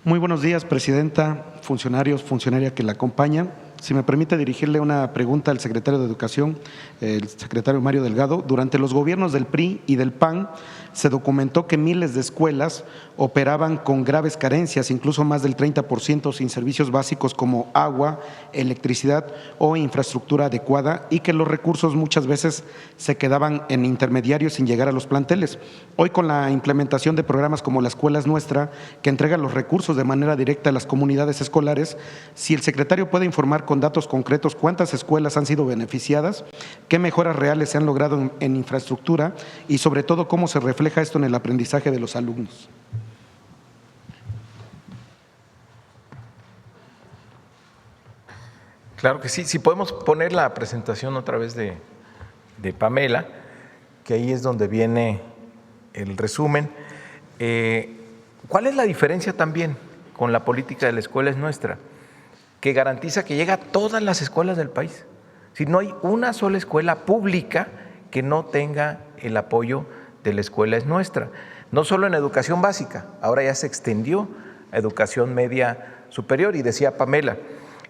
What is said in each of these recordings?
Muy buenos días, presidenta, funcionarios, funcionaria que la acompañan. Si me permite dirigirle una pregunta al secretario de Educación, el secretario Mario Delgado. Durante los gobiernos del PRI y del PAN se documentó que miles de escuelas operaban con graves carencias, incluso más del 30% sin servicios básicos como agua, electricidad o infraestructura adecuada, y que los recursos muchas veces se quedaban en intermediarios sin llegar a los planteles. Hoy, con la implementación de programas como La Escuela es Nuestra, que entrega los recursos de manera directa a las comunidades escolares, si el secretario puede informar con datos concretos cuántas escuelas han sido beneficiadas, qué mejoras reales se han logrado en infraestructura y sobre todo cómo se refleja esto en el aprendizaje de los alumnos. Claro que sí. Si podemos poner la presentación otra vez de Pamela, que ahí es donde viene el resumen. ¿Cuál es la diferencia también con la política de La Escuela es Nuestra? Que garantiza que llega a todas las escuelas del país. Si no hay una sola escuela pública que no tenga el apoyo de La Escuela es Nuestra. No solo en educación básica, ahora ya se extendió a educación media superior. Y decía Pamela,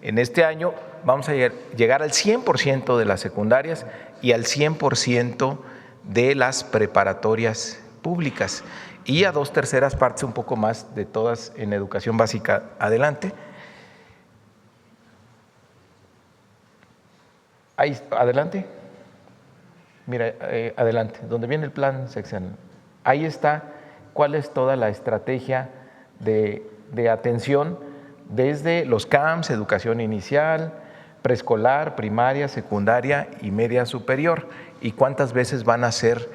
en este año vamos a llegar al 100% de las secundarias y al 100% de las preparatorias públicas y a 2/3 partes, un poco más, de todas en educación básica. Adelante. Ahí, adelante. Mira, adelante, donde viene el plan sexenal. Ahí está cuál es toda la estrategia de atención desde los CAMS, educación inicial, preescolar, primaria, secundaria y media superior, y cuántas veces van a ser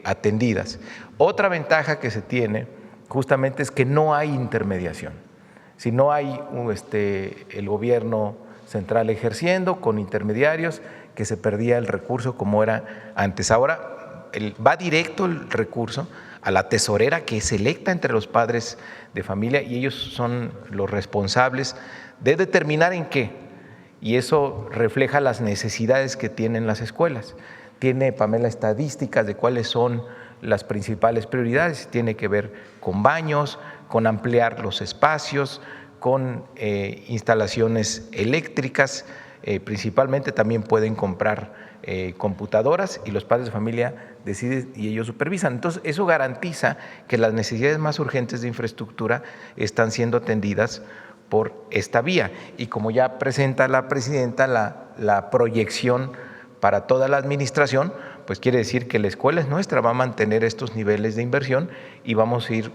atendidas. Otra ventaja que se tiene justamente es que no hay intermediación. Si no hay el gobierno central ejerciendo con intermediarios, que se perdía el recurso como era antes. Ahora va directo el recurso a la tesorera, que es electa entre los padres de familia, y ellos son los responsables de determinar en qué, y eso refleja las necesidades que tienen las escuelas. Tiene, Pamela, estadísticas de cuáles son las principales prioridades, tiene que ver con baños, con ampliar los espacios, con instalaciones eléctricas, principalmente también pueden comprar computadoras, y los padres de familia deciden y ellos supervisan. Entonces, eso garantiza que las necesidades más urgentes de infraestructura están siendo atendidas por esta vía. Y como ya presenta la presidenta la proyección para toda la administración, pues quiere decir que La Escuela es Nuestra va a mantener estos niveles de inversión y vamos a ir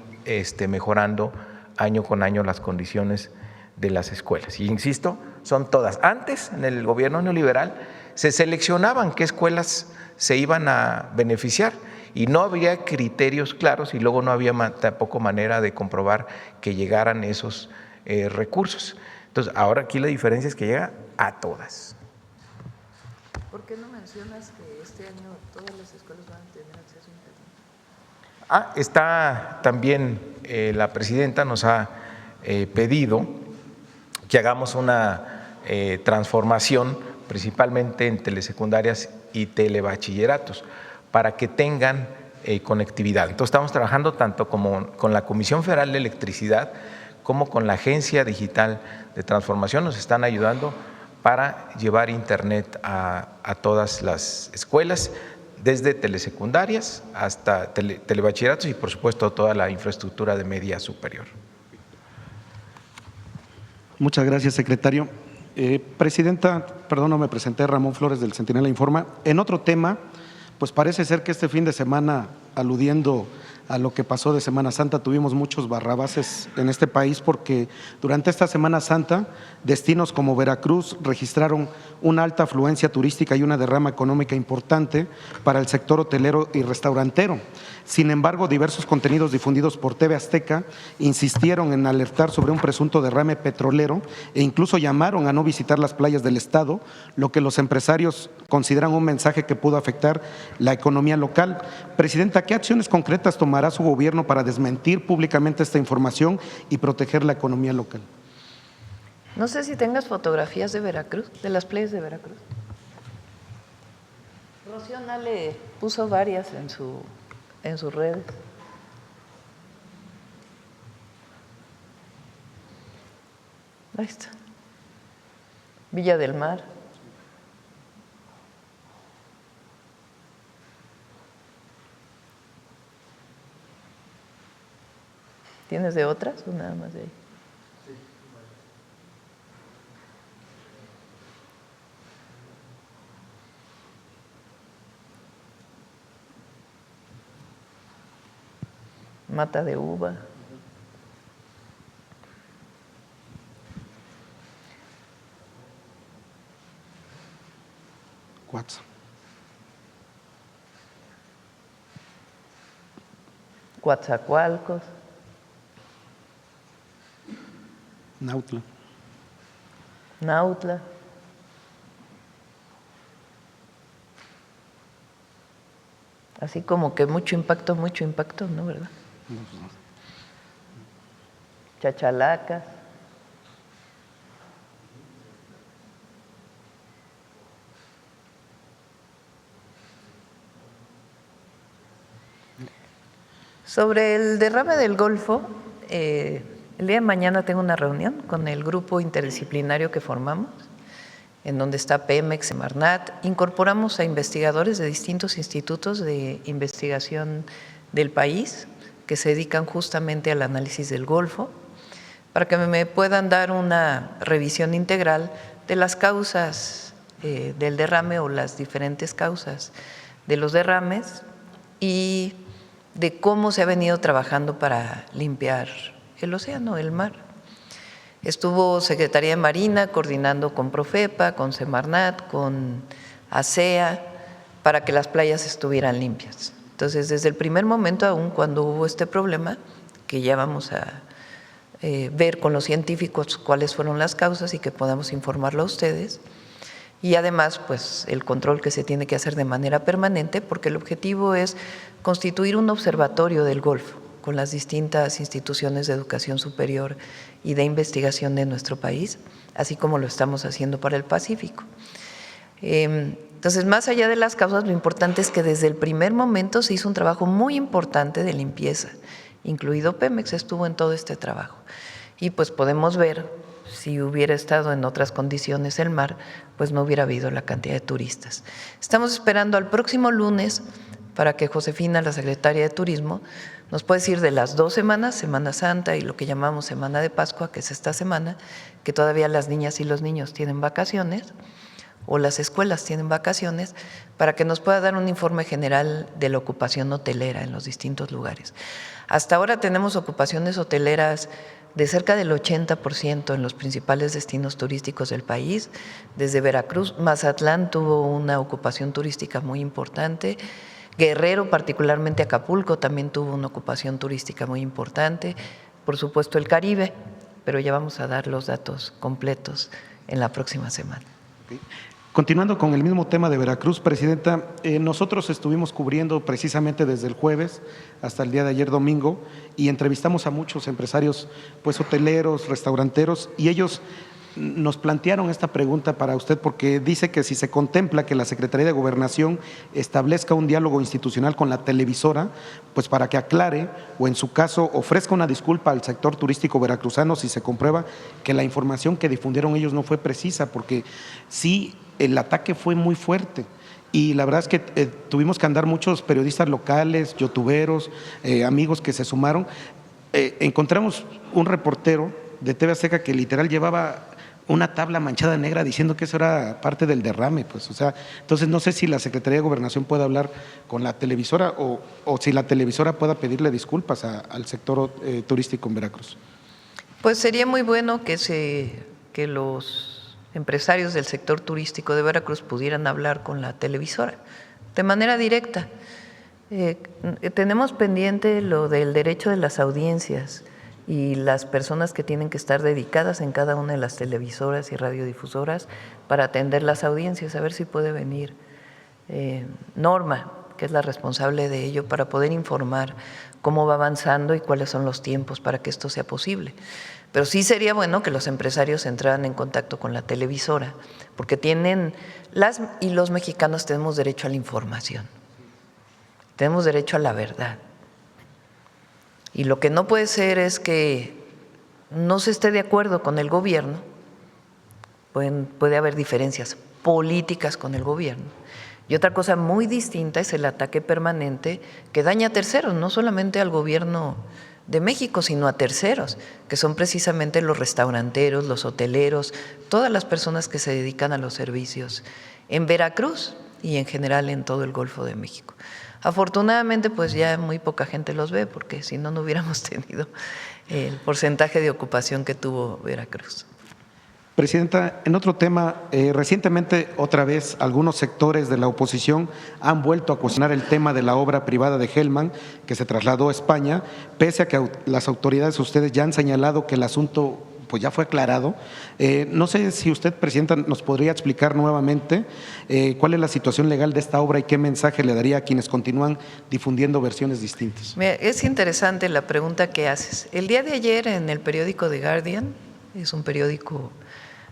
mejorando año con año las condiciones de las escuelas. Y insisto, son todas. Antes, en el gobierno neoliberal, se seleccionaban qué escuelas se iban a beneficiar y no había criterios claros, y luego no había tampoco manera de comprobar que llegaran esos recursos. Entonces, ahora aquí la diferencia es que llega a todas. ¿Por qué no mencionas que este año todas las escuelas van a tener acceso a internet? Está también la presidenta nos ha pedido que hagamos una transformación principalmente en telesecundarias y telebachilleratos para que tengan conectividad. Entonces, estamos trabajando tanto como con la Comisión Federal de Electricidad como con la Agencia Digital de Transformación. Nos están ayudando para llevar internet a todas las escuelas, desde telesecundarias hasta telebachilleratos y, por supuesto, toda la infraestructura de media superior. Muchas gracias, secretario. Presidenta, perdón, no me presenté, Ramón Flores del Centinela Informa. En otro tema, pues parece ser que este fin de semana, aludiendo a lo que pasó de Semana Santa, tuvimos muchos barrabases en este país, porque durante esta Semana Santa destinos como Veracruz registraron una alta afluencia turística y una derrama económica importante para el sector hotelero y restaurantero. Sin embargo, diversos contenidos difundidos por TV Azteca insistieron en alertar sobre un presunto derrame petrolero e incluso llamaron a no visitar las playas del estado, lo que los empresarios consideran un mensaje que pudo afectar la economía local. Presidenta, ¿qué acciones concretas tomará su gobierno para desmentir públicamente esta información y proteger la economía local? No sé si tengas fotografías de Veracruz, de las playas de Veracruz. Rocío Nale puso varias en sus redes. Ahí está. Villa del Mar. ¿Tienes de otras o nada más de ahí? Mata de Uva. Cuatro. Coatzacoalcos. Nautla. Nautla. Así como que mucho impacto, ¿no? ¿Verdad? Chachalacas. Sobre el derrame del Golfo, el día de mañana tengo una reunión con el grupo interdisciplinario que formamos, en donde está Pemex, Semarnat. Incorporamos a investigadores de distintos institutos de investigación del país que se dedican justamente al análisis del Golfo, para que me puedan dar una revisión integral de las causas del derrame o las diferentes causas de los derrames y de cómo se ha venido trabajando para limpiar el océano, el mar. Estuvo Secretaría de Marina coordinando con Profepa, con Semarnat, con ASEA, para que las playas estuvieran limpias. Entonces, desde el primer momento, aún cuando hubo este problema, que ya vamos a ver con los científicos cuáles fueron las causas y que podamos informarlo a ustedes, y además, pues, el control que se tiene que hacer de manera permanente, porque el objetivo es constituir un observatorio del Golfo con las distintas instituciones de educación superior y de investigación de nuestro país, así como lo estamos haciendo para el Pacífico. Entonces, más allá de las causas, lo importante es que desde el primer momento se hizo un trabajo muy importante de limpieza, incluido Pemex estuvo en todo este trabajo. Y pues podemos ver, si hubiera estado en otras condiciones el mar, pues no hubiera habido la cantidad de turistas. Estamos esperando al próximo lunes para que Josefina, la secretaria de Turismo, nos pueda decir de las 2 semanas, Semana Santa y lo que llamamos Semana de Pascua, que es esta semana, que todavía las niñas y los niños tienen vacaciones o las escuelas tienen vacaciones, para que nos pueda dar un informe general de la ocupación hotelera en los distintos lugares. Hasta ahora tenemos ocupaciones hoteleras de cerca del 80% en los principales destinos turísticos del país. Desde Veracruz, Mazatlán tuvo una ocupación turística muy importante. Guerrero, particularmente Acapulco, también tuvo una ocupación turística muy importante. Por supuesto, el Caribe, pero ya vamos a dar los datos completos en la próxima semana. Continuando con el mismo tema de Veracruz, Presidenta, nosotros estuvimos cubriendo precisamente desde el jueves hasta el día de ayer domingo y entrevistamos a muchos empresarios, pues hoteleros, restauranteros, y ellos nos plantearon esta pregunta para usted porque dice que si se contempla que la Secretaría de Gobernación establezca un diálogo institucional con la televisora, pues para que aclare o en su caso ofrezca una disculpa al sector turístico veracruzano si se comprueba que la información que difundieron ellos no fue precisa, porque sí, el ataque fue muy fuerte. Y la verdad es que tuvimos que andar muchos periodistas locales, youtuberos, amigos que se sumaron. Encontramos un reportero de TV Azteca que literal llevaba una tabla manchada negra diciendo que eso era parte del derrame, pues, o sea, entonces no sé si la Secretaría de Gobernación puede hablar con la televisora o si la televisora pueda pedirle disculpas al sector turístico en Veracruz. Pues sería muy bueno que los empresarios del sector turístico de Veracruz pudieran hablar con la televisora de manera directa. Tenemos pendiente lo del derecho de las audiencias y las personas que tienen que estar dedicadas en cada una de las televisoras y radiodifusoras para atender las audiencias, a ver si puede venir Norma, que es la responsable de ello, para poder informar cómo va avanzando y cuáles son los tiempos para que esto sea posible. Pero sí sería bueno que los empresarios entraran en contacto con la televisora, porque y los mexicanos tenemos derecho a la información, tenemos derecho a la verdad. Y lo que no puede ser es que no se esté de acuerdo con el gobierno, puede haber diferencias políticas con el gobierno. Y otra cosa muy distinta es el ataque permanente que daña a terceros, no solamente al gobierno de México, sino a terceros, que son precisamente los restauranteros, los hoteleros, todas las personas que se dedican a los servicios en Veracruz y en general en todo el Golfo de México. Afortunadamente, pues ya muy poca gente los ve, porque si no, no hubiéramos tenido el porcentaje de ocupación que tuvo Veracruz. Presidenta, en otro tema, recientemente otra vez algunos sectores de la oposición han vuelto a cuestionar el tema de la obra privada de Hellman, que se trasladó a España, pese a que las autoridades, ustedes ya han señalado que el asunto pues ya fue aclarado. No sé si usted, Presidenta, nos podría explicar nuevamente cuál es la situación legal de esta obra y qué mensaje le daría a quienes continúan difundiendo versiones distintas. Mira, es interesante la pregunta que haces. El día de ayer en el periódico The Guardian, es un periódico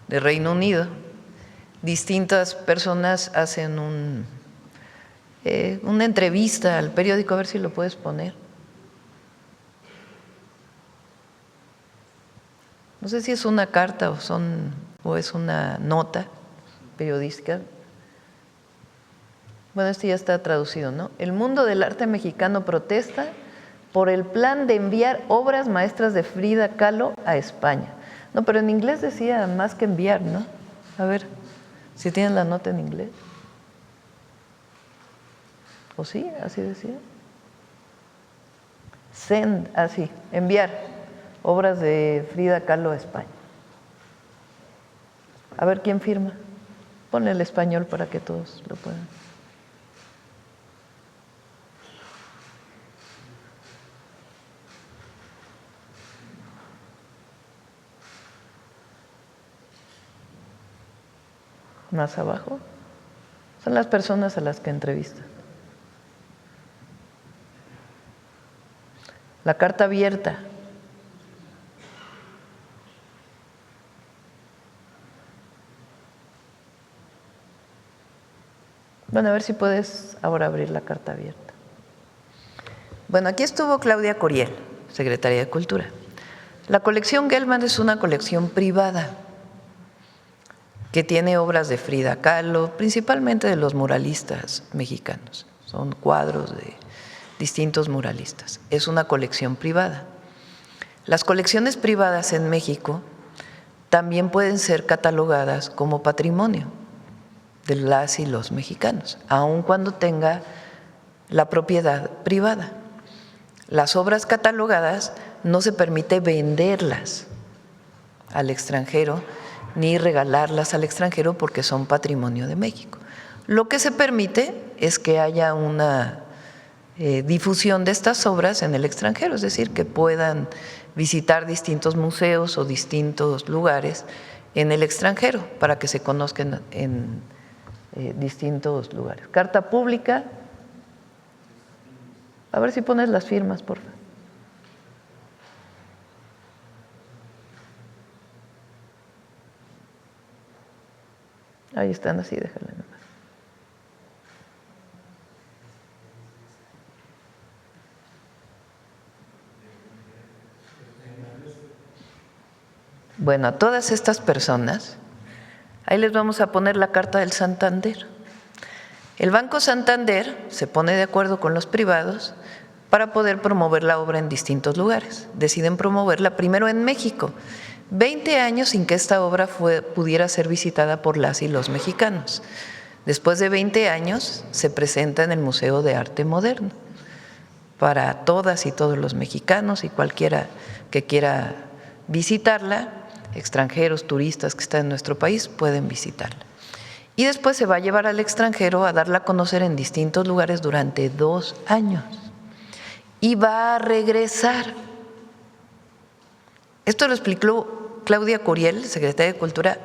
de Reino Unido, distintas personas hacen una entrevista al periódico, a ver si lo puedes poner. No sé si es una carta o es una nota periodística. Bueno, este ya está traducido, ¿no? El mundo del arte mexicano protesta por el plan de enviar obras maestras de Frida Kahlo a España. No, pero en inglés decía más que enviar, ¿no? A ver, si tienen la nota en inglés. ¿O sí? ¿Así decía? Send, así, enviar obras de Frida Kahlo a España. A ver, ¿quién firma? Ponle el español para que todos lo puedan. Más abajo, son las personas a las que entrevistan. La carta abierta. Bueno, a ver si puedes ahora abrir la carta abierta. Bueno, aquí estuvo Claudia Curiel, secretaria de Cultura. La colección Gelman es una colección privada que tiene obras de Frida Kahlo, principalmente de los muralistas mexicanos. Son cuadros de distintos muralistas. Es una colección privada. Las colecciones privadas en México también pueden ser catalogadas como patrimonio de las y los mexicanos, aun cuando tenga la propiedad privada. Las obras catalogadas no se permite venderlas al extranjero ni regalarlas al extranjero porque son patrimonio de México. Lo que se permite es que haya una difusión de estas obras en el extranjero, es decir, que puedan visitar distintos museos o distintos lugares en el extranjero para que se conozcan en distintos lugares. Carta pública. A ver si pones las firmas, por favor. Ahí están, así, déjale nomás. Bueno, a todas estas personas, ahí les vamos a poner la carta del Santander. El Banco Santander se pone de acuerdo con los privados para poder promover la obra en distintos lugares. Deciden promoverla primero en México. 20 años sin que esta obra pudiera ser visitada por las y los mexicanos. Después de 20 años se presenta en el Museo de Arte Moderno para todas y todos los mexicanos y cualquiera que quiera visitarla, extranjeros, turistas que están en nuestro país, pueden visitarla. Y después se va a llevar al extranjero a darla a conocer en distintos lugares durante 2 años. Y va a regresar. Esto lo explicó Claudia Curiel, secretaria de Cultura,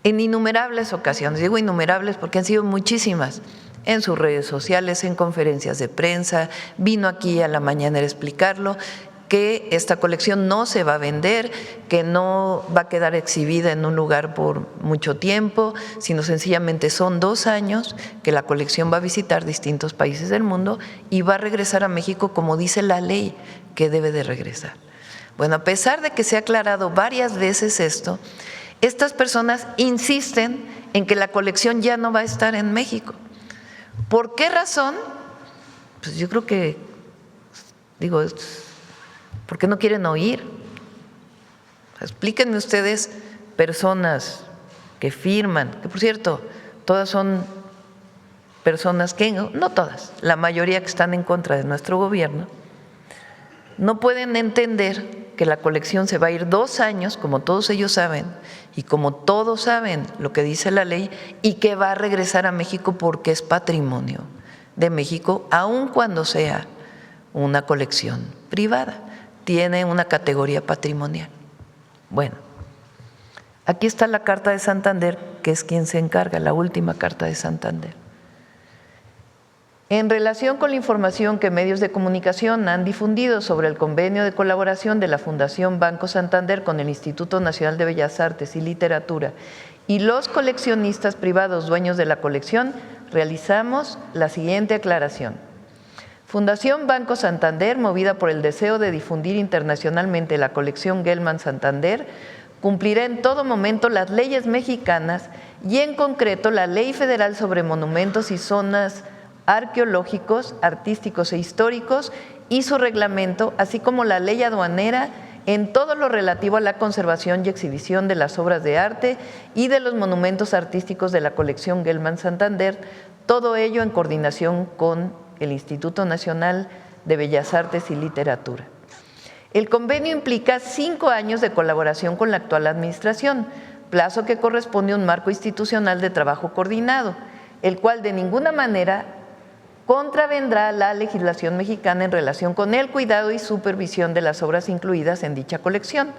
en innumerables ocasiones. Digo innumerables porque han sido muchísimas, en sus redes sociales, en conferencias de prensa, vino aquí a la mañanera a explicarlo, que esta colección no se va a vender, que no va a quedar exhibida en un lugar por mucho tiempo, sino sencillamente son 2 años que la colección va a visitar distintos países del mundo y va a regresar a México como dice la ley que debe de regresar. Bueno, a pesar de que se ha aclarado varias veces esto, estas personas insisten en que la colección ya no va a estar en México. ¿Por qué razón? Pues yo creo que, ¿por qué no quieren oír? Explíquenme ustedes, personas que firman, que por cierto, todas son personas que, no todas, la mayoría que están en contra de nuestro gobierno, no pueden entender que la colección se va a ir 2 años, como todos ellos saben, y como todos saben lo que dice la ley, y que va a regresar a México porque es patrimonio de México, aun cuando sea una colección privada, tiene una categoría patrimonial. Bueno, aquí está la Carta de Santander, que es quien se encarga, la última Carta de Santander. En relación con la información que medios de comunicación han difundido sobre el convenio de colaboración de la Fundación Banco Santander con el Instituto Nacional de Bellas Artes y Literatura y los coleccionistas privados dueños de la colección, realizamos la siguiente aclaración. Fundación Banco Santander, movida por el deseo de difundir internacionalmente la colección Gelman Santander, cumplirá en todo momento las leyes mexicanas y en concreto la Ley Federal sobre Monumentos y Zonas Arqueológicos, Artísticos e Históricos y su reglamento, así como la ley aduanera en todo lo relativo a la conservación y exhibición de las obras de arte y de los monumentos artísticos de la colección Gelman Santander, todo ello en coordinación con el Instituto Nacional de Bellas Artes y Literatura. El convenio implica 5 años de colaboración con la actual administración, plazo que corresponde a un marco institucional de trabajo coordinado, el cual de ninguna manera contravendrá la legislación mexicana en relación con el cuidado y supervisión de las obras incluidas en dicha colección,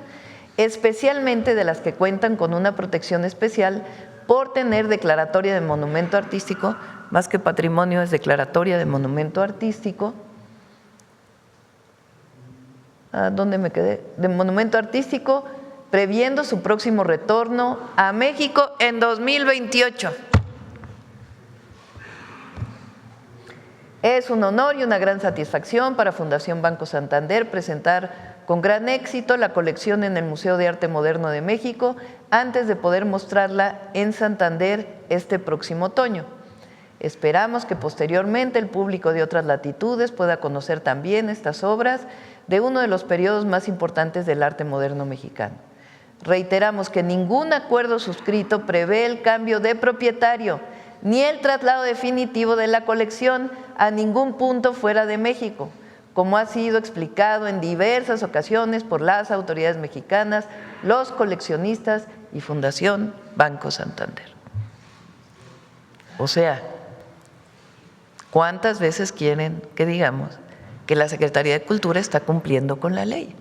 especialmente de las que cuentan con una protección especial por tener declaratoria de monumento artístico, más que patrimonio es declaratoria de monumento artístico. ¿Dónde me quedé? De monumento artístico, previendo su próximo retorno a México en 2028. Es un honor y una gran satisfacción para Fundación Banco Santander presentar con gran éxito la colección en el Museo de Arte Moderno de México antes de poder mostrarla en Santander este próximo otoño. Esperamos que posteriormente el público de otras latitudes pueda conocer también estas obras de uno de los periodos más importantes del arte moderno mexicano. Reiteramos que ningún acuerdo suscrito prevé el cambio de propietario ni el traslado definitivo de la colección a ningún punto fuera de México, como ha sido explicado en diversas ocasiones por las autoridades mexicanas, los coleccionistas y Fundación Banco Santander. O sea, ¿cuántas veces quieren que digamos que la Secretaría de Cultura está cumpliendo con la ley?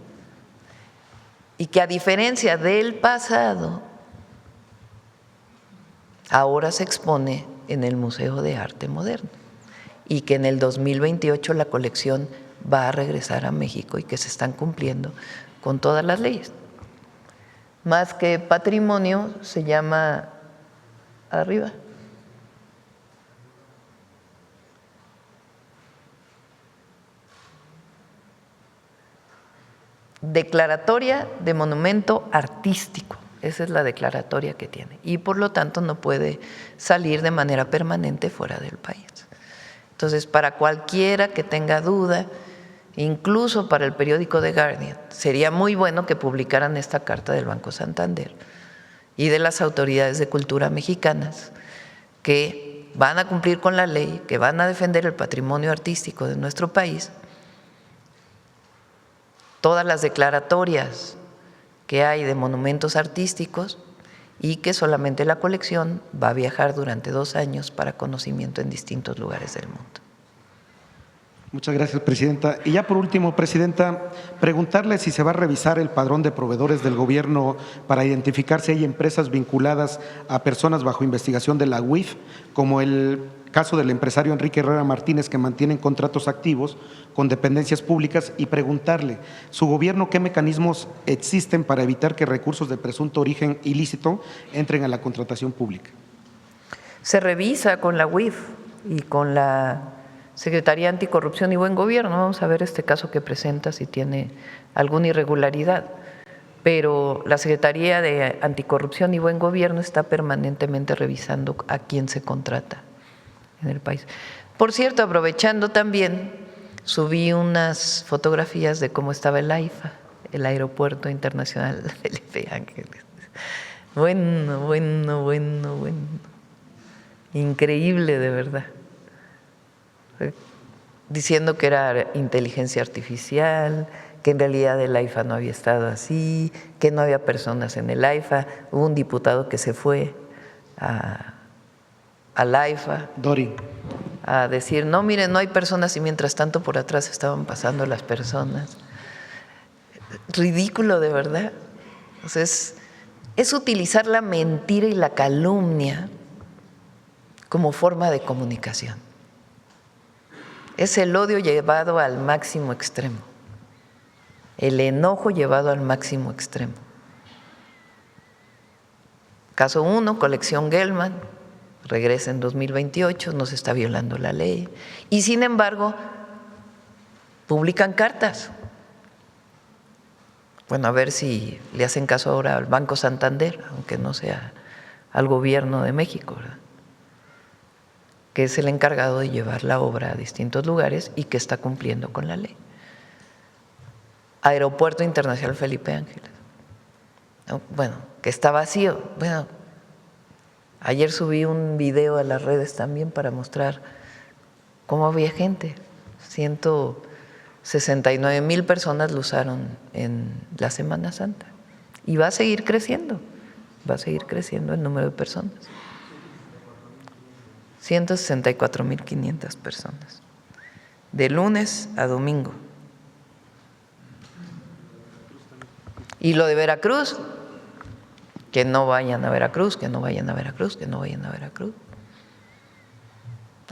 Y que a diferencia del pasado, ahora se expone en el Museo de Arte Moderno y que en el 2028 la colección va a regresar a México y que se están cumpliendo con todas las leyes. Más que patrimonio, se llama arriba. Declaratoria de monumento artístico. Esa es la declaratoria que tiene y por lo tanto no puede salir de manera permanente fuera del país. Entonces, para cualquiera que tenga duda, incluso para el periódico The Guardian, sería muy bueno que publicaran esta carta del Banco Santander y de las autoridades de cultura mexicanas que van a cumplir con la ley, que van a defender el patrimonio artístico de nuestro país. Todas las declaratorias que hay de monumentos artísticos y que solamente la colección va a viajar durante 2 años para conocimiento en distintos lugares del mundo. Muchas gracias, Presidenta. Y ya por último, Presidenta, preguntarle si se va a revisar el padrón de proveedores del gobierno para identificar si hay empresas vinculadas a personas bajo investigación de la UIF, como el caso del empresario Enrique Herrera Martínez, que mantienen contratos activos con dependencias públicas, y preguntarle, ¿su gobierno qué mecanismos existen para evitar que recursos de presunto origen ilícito entren a la contratación pública? Se revisa con la UIF y con la Secretaría Anticorrupción y Buen Gobierno. Vamos a ver este caso que presenta si tiene alguna irregularidad. Pero la Secretaría de Anticorrupción y Buen Gobierno está permanentemente revisando a quién se contrata en el país. Por cierto, aprovechando también, subí unas fotografías de cómo estaba el AIFA, el Aeropuerto Internacional Felipe Ángeles. Bueno. Increíble, de verdad. Diciendo que era inteligencia artificial, que en realidad el AIFA no había estado así, que no había personas en el AIFA. Hubo un diputado que se fue al AIFA. Dori. A decir, no, miren, no hay personas, y mientras tanto por atrás estaban pasando las personas. Ridículo, de verdad. O sea, es utilizar la mentira y la calumnia como forma de comunicación. Es el odio llevado al máximo extremo, el enojo llevado al máximo extremo. Caso 1, colección Gelman, regresa en 2028, no se está violando la ley, y sin embargo publican cartas. Bueno, a ver si le hacen caso ahora al Banco Santander, aunque no sea al gobierno de México, ¿verdad?, que es el encargado de llevar la obra a distintos lugares y que está cumpliendo con la ley. Aeropuerto Internacional Felipe Ángeles. Bueno, que está vacío. Bueno, ayer subí un video a las redes también para mostrar cómo había gente. 169,000 personas lo usaron en la Semana Santa. Y va a seguir creciendo el número de personas. 164,500 personas, de lunes a domingo. Y lo de Veracruz, que no vayan a Veracruz, que no vayan a Veracruz, que no vayan a Veracruz.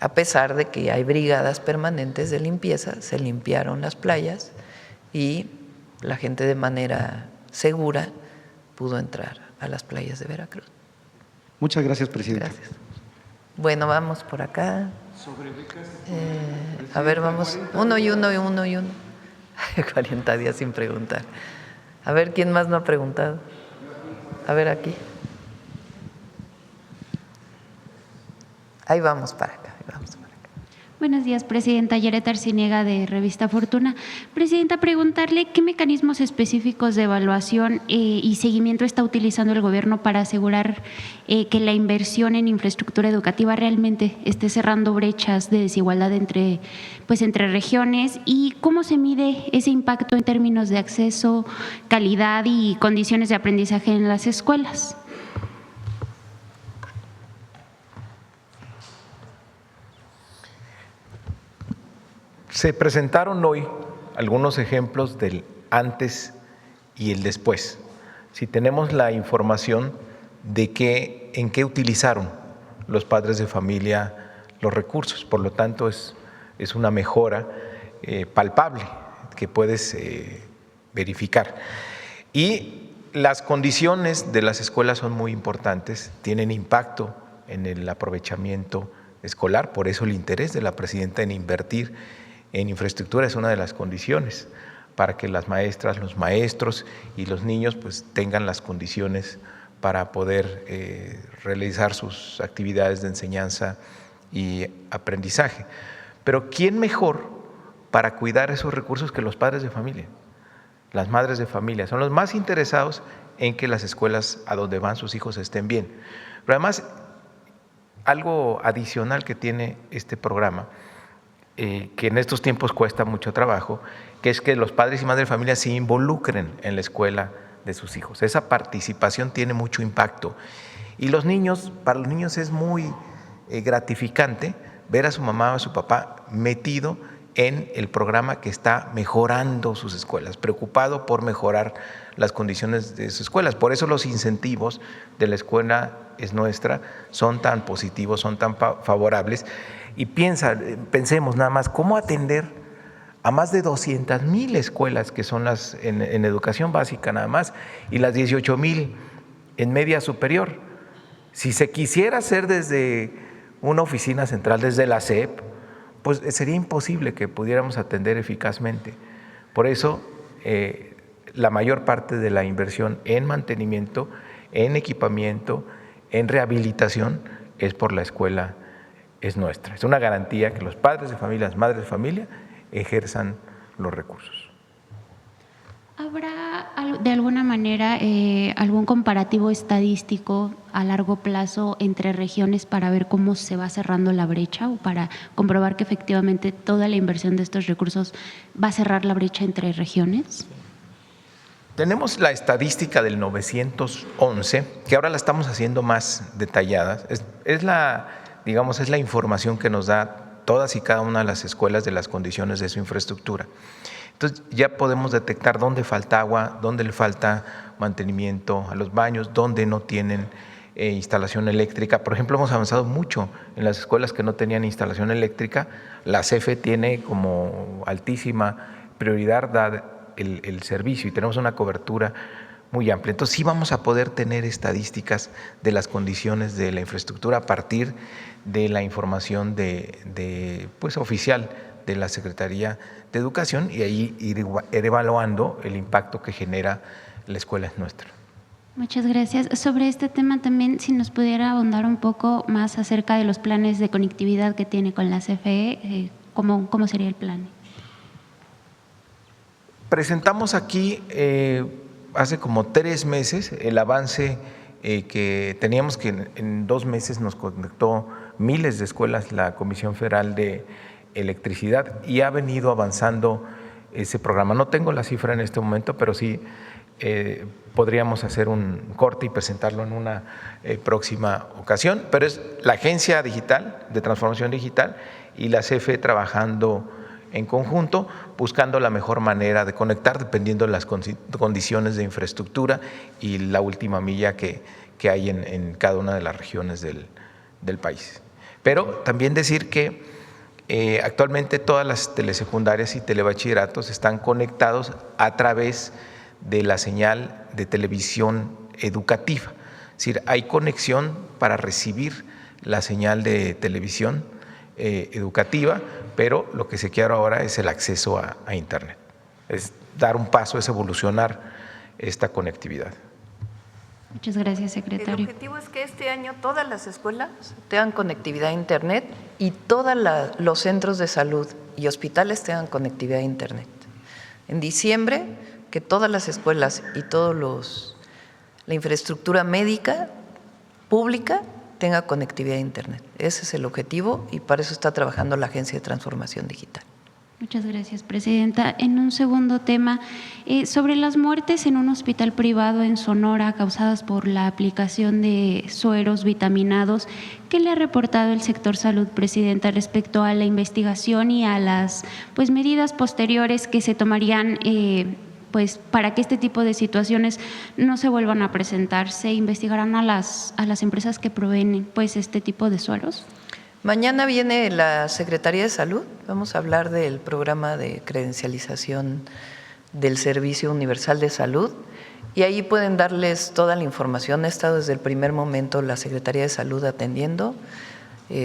A pesar de que hay brigadas permanentes de limpieza, se limpiaron las playas y la gente de manera segura pudo entrar a las playas de Veracruz. Muchas gracias, presidente. Gracias. Bueno, vamos por acá. A ver, vamos. Uno y uno. 40 días sin preguntar. A ver, ¿quién más no ha preguntado? A ver, aquí. Ahí vamos para acá. Buenos días, presidenta. Yareta Arciniega, de Revista Fortuna. Presidenta, preguntarle qué mecanismos específicos de evaluación y seguimiento está utilizando el gobierno para asegurar que la inversión en infraestructura educativa realmente esté cerrando brechas de desigualdad entre regiones, y cómo se mide ese impacto en términos de acceso, calidad y condiciones de aprendizaje en las escuelas. Se presentaron hoy algunos ejemplos del antes y el después. Si tenemos la información de en qué utilizaron los padres de familia los recursos, por lo tanto es una mejora palpable que puedes verificar. Y las condiciones de las escuelas son muy importantes, tienen impacto en el aprovechamiento escolar, por eso el interés de la presidenta en invertir en infraestructura es una de las condiciones para que las maestras, los maestros y los niños pues tengan las condiciones para poder realizar sus actividades de enseñanza y aprendizaje. Pero ¿quién mejor para cuidar esos recursos que los padres de familia? Las madres de familia son los más interesados en que las escuelas a donde van sus hijos estén bien. Pero además, algo adicional que tiene este programa, que en estos tiempos cuesta mucho trabajo, que es que los padres y madres de familia se involucren en la escuela de sus hijos. Esa participación tiene mucho impacto. Y para los niños es muy gratificante ver a su mamá o a su papá metido en el programa que está mejorando sus escuelas, preocupado por mejorar las condiciones de sus escuelas. Por eso los incentivos de la Escuela es Nuestra son tan positivos, son tan favorables. Y pensemos nada más, ¿cómo atender a más de 200,000 escuelas que son las en educación básica nada más y las 18,000 en media superior? Si se quisiera hacer desde una oficina central, desde la SEP pues sería imposible que pudiéramos atender eficazmente. Por eso, la mayor parte de la inversión en mantenimiento, en equipamiento, en rehabilitación, es por la escuela, es nuestra. Es una garantía que los padres de familia, las madres de familia, ejerzan los recursos. ¿Habrá de alguna manera algún comparativo estadístico a largo plazo entre regiones para ver cómo se va cerrando la brecha o para comprobar que efectivamente toda la inversión de estos recursos va a cerrar la brecha entre regiones? Tenemos la estadística del 911, que ahora la estamos haciendo más detallada. Es la información que nos da todas y cada una de las escuelas de las condiciones de su infraestructura. Entonces ya podemos detectar dónde falta agua, dónde le falta mantenimiento a los baños, dónde no tienen instalación eléctrica. Por ejemplo, hemos avanzado mucho en las escuelas que no tenían instalación eléctrica. La CFE tiene como altísima prioridad dar el servicio y tenemos una cobertura muy amplia. Entonces sí vamos a poder tener estadísticas de las condiciones de la infraestructura a partir de la información pues, oficial de la Secretaría de Educación y ahí ir evaluando el impacto que genera la escuela nuestra. Muchas gracias. Sobre este tema también, si nos pudiera ahondar un poco más acerca de los planes de conectividad que tiene con la CFE, ¿cómo sería el plan? Presentamos aquí hace como 3 meses el avance que teníamos, que en 2 meses nos conectó miles de escuelas la Comisión Federal de Electricidad y ha venido avanzando ese programa. No tengo la cifra en este momento, pero sí podríamos hacer un corte y presentarlo en una próxima ocasión, pero es la Agencia Digital de Transformación Digital y la CFE trabajando en conjunto, buscando la mejor manera de conectar dependiendo de las condiciones de infraestructura y la última milla que hay en cada una de las regiones del país. Pero también decir que actualmente todas las telesecundarias y telebachilleratos están conectados a través de la señal de televisión educativa. Es decir, hay conexión para recibir la señal de televisión educativa, pero lo que se quiere ahora es el acceso a Internet. Es dar un paso, es evolucionar esta conectividad. Muchas gracias, secretario. El objetivo es que este año todas las escuelas tengan conectividad a Internet y todos los centros de salud y hospitales tengan conectividad a Internet. En diciembre, que todas las escuelas y la infraestructura médica pública tenga conectividad a Internet. Ese es el objetivo y para eso está trabajando la Agencia de Transformación Digital. Muchas gracias, presidenta. En un segundo tema, sobre las muertes en un hospital privado en Sonora causadas por la aplicación de sueros vitaminados, ¿qué le ha reportado el sector salud, presidenta, respecto a la investigación y a las medidas posteriores que se tomarían para que este tipo de situaciones no se vuelvan a presentar? ¿Se investigarán a las empresas que proveen este tipo de sueros? Mañana viene la Secretaría de Salud, vamos a hablar del programa de credencialización del Servicio Universal de Salud y ahí pueden darles toda la información. Ha estado desde el primer momento la Secretaría de Salud atendiendo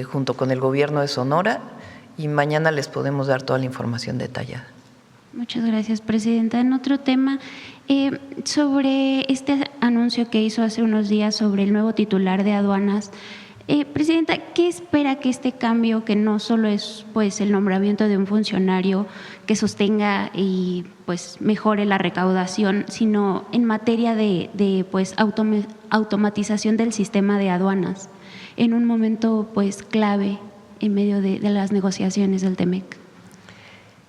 junto con el Gobierno de Sonora y mañana les podemos dar toda la información detallada. Muchas gracias, presidenta. En otro tema, sobre este anuncio que hizo hace unos días sobre el nuevo titular de aduanas, presidenta, ¿qué espera que este cambio, que no solo es el nombramiento de un funcionario que sostenga y mejore la recaudación, sino en materia de automatización del sistema de aduanas en un momento clave en medio de las negociaciones del TEMEC?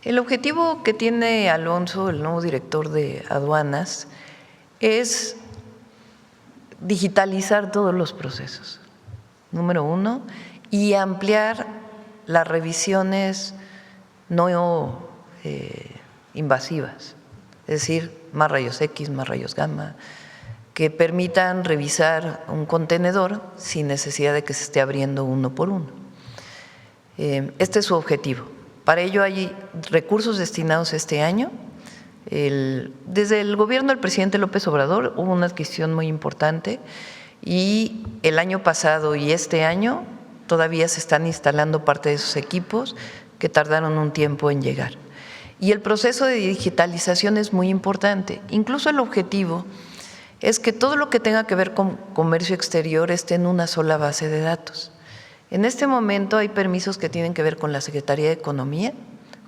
El objetivo que tiene Alonso, el nuevo director de aduanas, es digitalizar todos los procesos. Número 1, y ampliar las revisiones no invasivas, es decir, más rayos X, más rayos gamma, que permitan revisar un contenedor sin necesidad de que se esté abriendo uno por uno. Este es su objetivo. Para ello hay recursos destinados este año. Desde el gobierno del presidente López Obrador hubo una adquisición muy importante y el año pasado y este año todavía se están instalando parte de esos equipos que tardaron un tiempo en llegar. Y el proceso de digitalización es muy importante. Incluso el objetivo es que todo lo que tenga que ver con comercio exterior esté en una sola base de datos. En este momento hay permisos que tienen que ver con la Secretaría de Economía,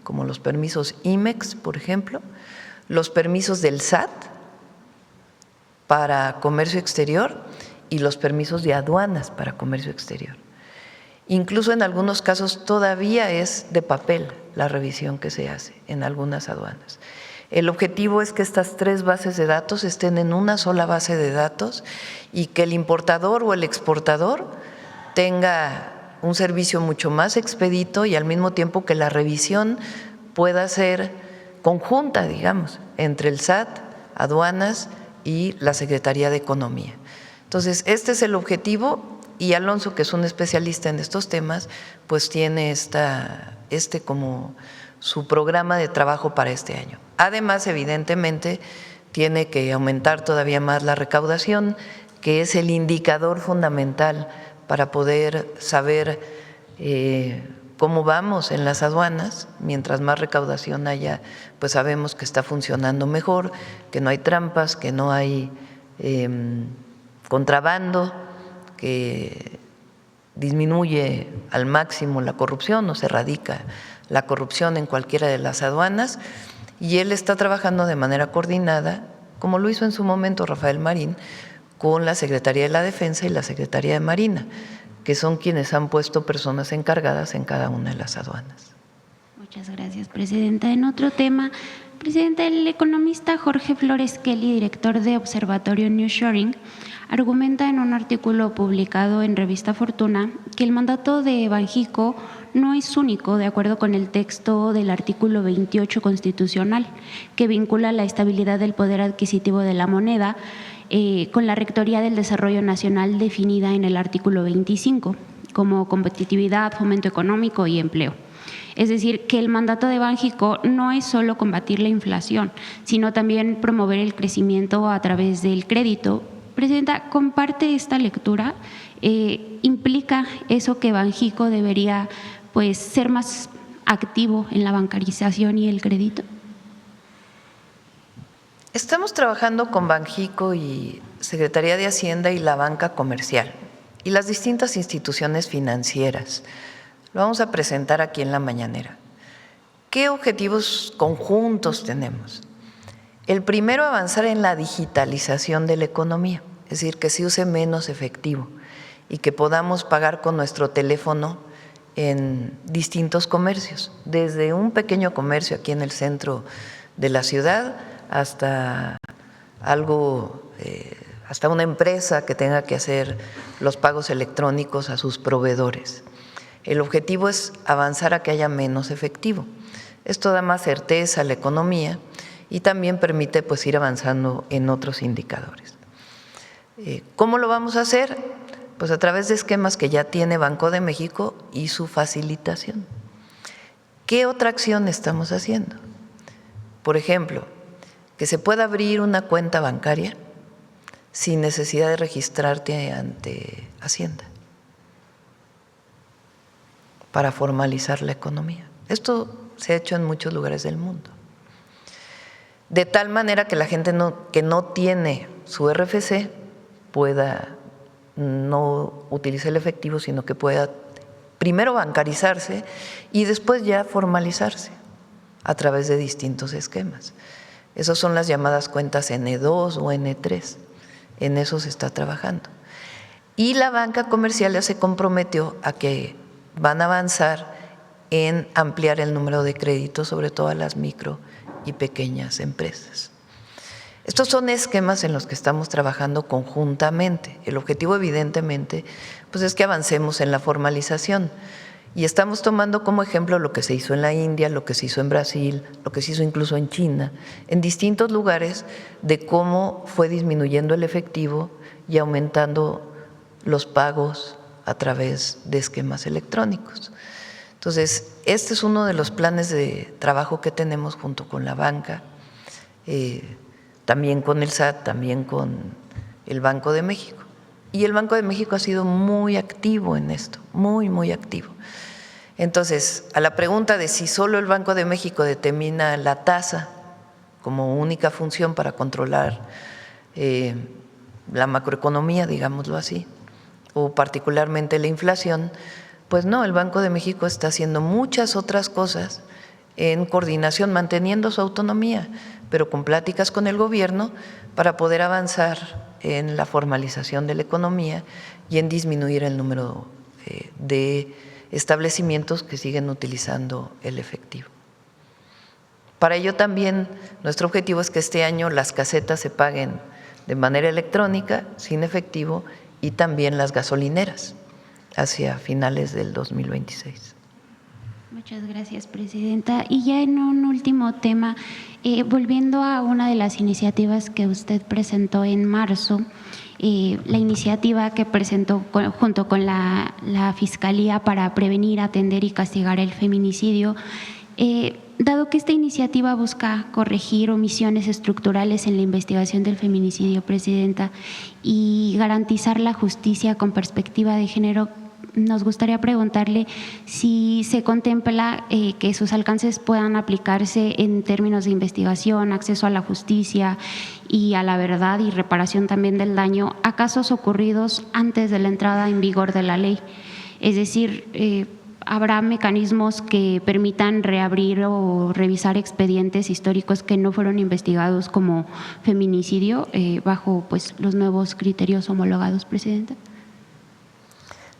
como los permisos IMEX, por ejemplo, los permisos del SAT para comercio exterior y los permisos de aduanas para comercio exterior. Incluso en algunos casos todavía es de papel la revisión que se hace en algunas aduanas. El objetivo es que estas 3 bases de datos estén en una sola base de datos y que el importador o el exportador tenga un servicio mucho más expedito y al mismo tiempo que la revisión pueda ser conjunta, digamos, entre el SAT, aduanas y la Secretaría de Economía. Entonces, este es el objetivo y Alonso, que es un especialista en estos temas, pues tiene como su programa de trabajo para este año. Además, evidentemente, tiene que aumentar todavía más la recaudación, que es el indicador fundamental para poder saber cómo vamos en las aduanas. Mientras más recaudación haya, pues sabemos que está funcionando mejor, que no hay trampas, que no hay contrabando, que disminuye al máximo la corrupción o se erradica la corrupción en cualquiera de las aduanas. Y él está trabajando de manera coordinada, como lo hizo en su momento Rafael Marín, con la Secretaría de la Defensa y la Secretaría de Marina, que son quienes han puesto personas encargadas en cada una de las aduanas. Muchas gracias, Presidenta. En otro tema, Presidenta, el economista Jorge Flores Kelly, director de Observatorio Nearshoring, argumenta en un artículo publicado en Revista Fortuna que el mandato de Banxico no es único, de acuerdo con el texto del artículo 28 constitucional, que vincula la estabilidad del poder adquisitivo de la moneda con la Rectoría del Desarrollo Nacional definida en el artículo 25, como competitividad, fomento económico y empleo. Es decir, que el mandato de Banxico no es solo combatir la inflación, sino también promover el crecimiento a través del crédito. Presidenta, ¿comparte esta lectura? ¿Implica eso que Banxico debería pues ser más activo en la bancarización y el crédito? Estamos trabajando con Banxico y Secretaría de Hacienda y la banca comercial y las distintas instituciones financieras. Lo vamos a presentar aquí en la mañanera. ¿Qué objetivos conjuntos tenemos? El primero, avanzar en la digitalización de la economía, es decir, que se use menos efectivo y que podamos pagar con nuestro teléfono en distintos comercios, desde un pequeño comercio aquí en el centro de la ciudad hasta hasta una empresa que tenga que hacer los pagos electrónicos a sus proveedores. El objetivo es avanzar a que haya menos efectivo. Esto da más certeza a la economía y también permite pues ir avanzando en otros indicadores. ¿Cómo lo vamos a hacer? Pues a través de esquemas que ya tiene Banco de México y su facilitación. ¿Qué otra acción estamos haciendo? Por ejemplo, que se pueda abrir una cuenta bancaria sin necesidad de registrarte ante Hacienda para formalizar la economía. Esto se ha hecho en muchos lugares del mundo. De tal manera que la gente que no tiene su RFC pueda no utilizar el efectivo, sino que pueda primero bancarizarse y después ya formalizarse a través de distintos esquemas. Esas son las llamadas cuentas N2 o N3. En eso se está trabajando. Y la banca comercial ya se comprometió a que van a avanzar en ampliar el número de créditos, sobre todo a las micro y pequeñas empresas. Estos son esquemas en los que estamos trabajando conjuntamente. El objetivo, evidentemente, pues es que avancemos en la formalización. Y estamos tomando como ejemplo lo que se hizo en la India, lo que se hizo en Brasil, lo que se hizo incluso en China, en distintos lugares, de cómo fue disminuyendo el efectivo y aumentando los pagos a través de esquemas electrónicos. Entonces, este es uno de los planes de trabajo que tenemos junto con la banca, también con el SAT, también con el Banco de México. Y el Banco de México ha sido muy activo en esto, muy, muy activo. Entonces, a la pregunta de si solo el Banco de México determina la tasa como única función para controlar la macroeconomía, digámoslo así, o particularmente la inflación, pues no, el Banco de México está haciendo muchas otras cosas en coordinación, manteniendo su autonomía, pero con pláticas con el gobierno para poder avanzar en la formalización de la economía y en disminuir el número de establecimientos que siguen utilizando el efectivo. Para ello también nuestro objetivo es que este año las casetas se paguen de manera electrónica, sin efectivo, y también las gasolineras hacia finales del 2026. Muchas gracias, presidenta. Y ya en un último tema, volviendo a una de las iniciativas que usted presentó en marzo, la iniciativa que presentó junto con la Fiscalía para prevenir, atender y castigar el feminicidio, dado que esta iniciativa busca corregir omisiones estructurales en la investigación del feminicidio, presidenta, y garantizar la justicia con perspectiva de género, nos gustaría preguntarle si se contempla que sus alcances puedan aplicarse en términos de investigación, acceso a la justicia y a la verdad y reparación también del daño a casos ocurridos antes de la entrada en vigor de la ley. Es decir, ¿habrá mecanismos que permitan reabrir o revisar expedientes históricos que no fueron investigados como feminicidio bajo pues, los nuevos criterios homologados, presidenta?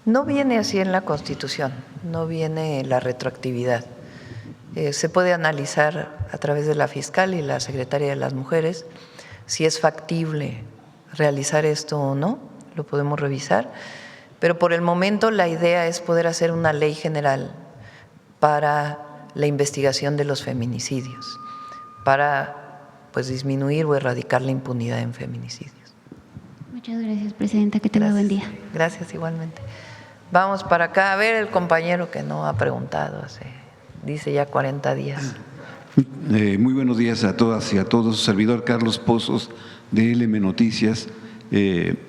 No viene así en la Constitución, no viene la retroactividad. Se puede analizar a través de la fiscal y la secretaria de las mujeres si es factible realizar esto o no, lo podemos revisar, pero por el momento la idea es poder hacer una ley general para la investigación de los feminicidios, para pues disminuir o erradicar la impunidad en feminicidios. Muchas gracias, presidenta, que tenga buen día. Gracias igualmente. Vamos para acá, a ver el compañero que no ha preguntado, dice ya 40 días. Muy buenos días a todas y a todos. Su servidor Carlos Pozos, de LM Noticias,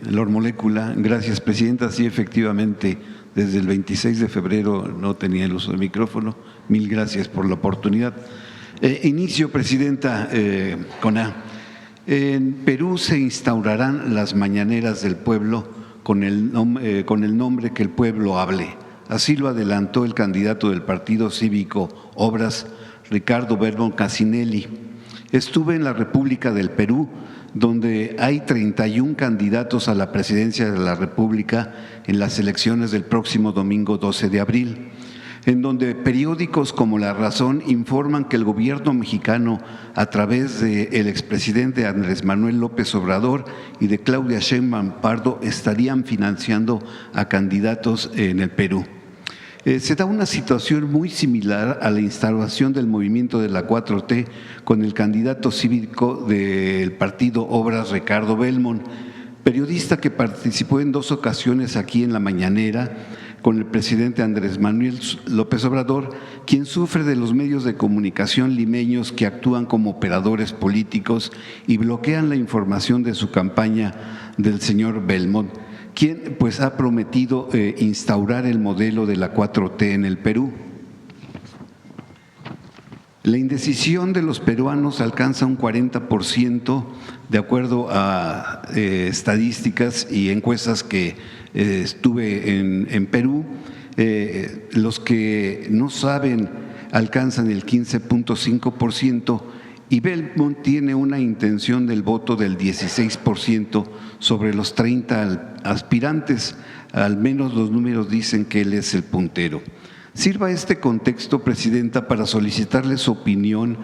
Lor Molécula. Gracias, presidenta. Sí, efectivamente, desde el 26 de febrero no tenía el uso del micrófono. Mil gracias por la oportunidad. Inicio, presidenta, con A. En Perú se instaurarán las mañaneras del pueblo con el nombre que el pueblo hable. Así lo adelantó el candidato del Partido Cívico Obras, Ricardo Belmont Cassinelli. Estuve en la República del Perú, donde hay 31 candidatos a la presidencia de la República en las elecciones del próximo domingo 12 de abril, en donde periódicos como La Razón informan que el gobierno mexicano, a través del expresidente Andrés Manuel López Obrador y de Claudia Sheinbaum Pardo, estarían financiando a candidatos en el Perú. Se da una situación muy similar a la instauración del movimiento de la 4T con el candidato cívico del partido Obras, Ricardo Belmont, periodista que participó en 2 ocasiones aquí en la mañanera con el presidente Andrés Manuel López Obrador, quien sufre de los medios de comunicación limeños que actúan como operadores políticos y bloquean la información de su campaña del señor Belmont, quien pues ha prometido instaurar el modelo de la 4T en el Perú. La indecisión de los peruanos alcanza un 40%, de acuerdo a estadísticas y encuestas que estuve en Perú. Los que no saben alcanzan el 15.5% y Belmont tiene una intención del voto del 16% sobre los 30 aspirantes. Al menos los números dicen que él es el puntero. Sirva este contexto, presidenta, para solicitarle su opinión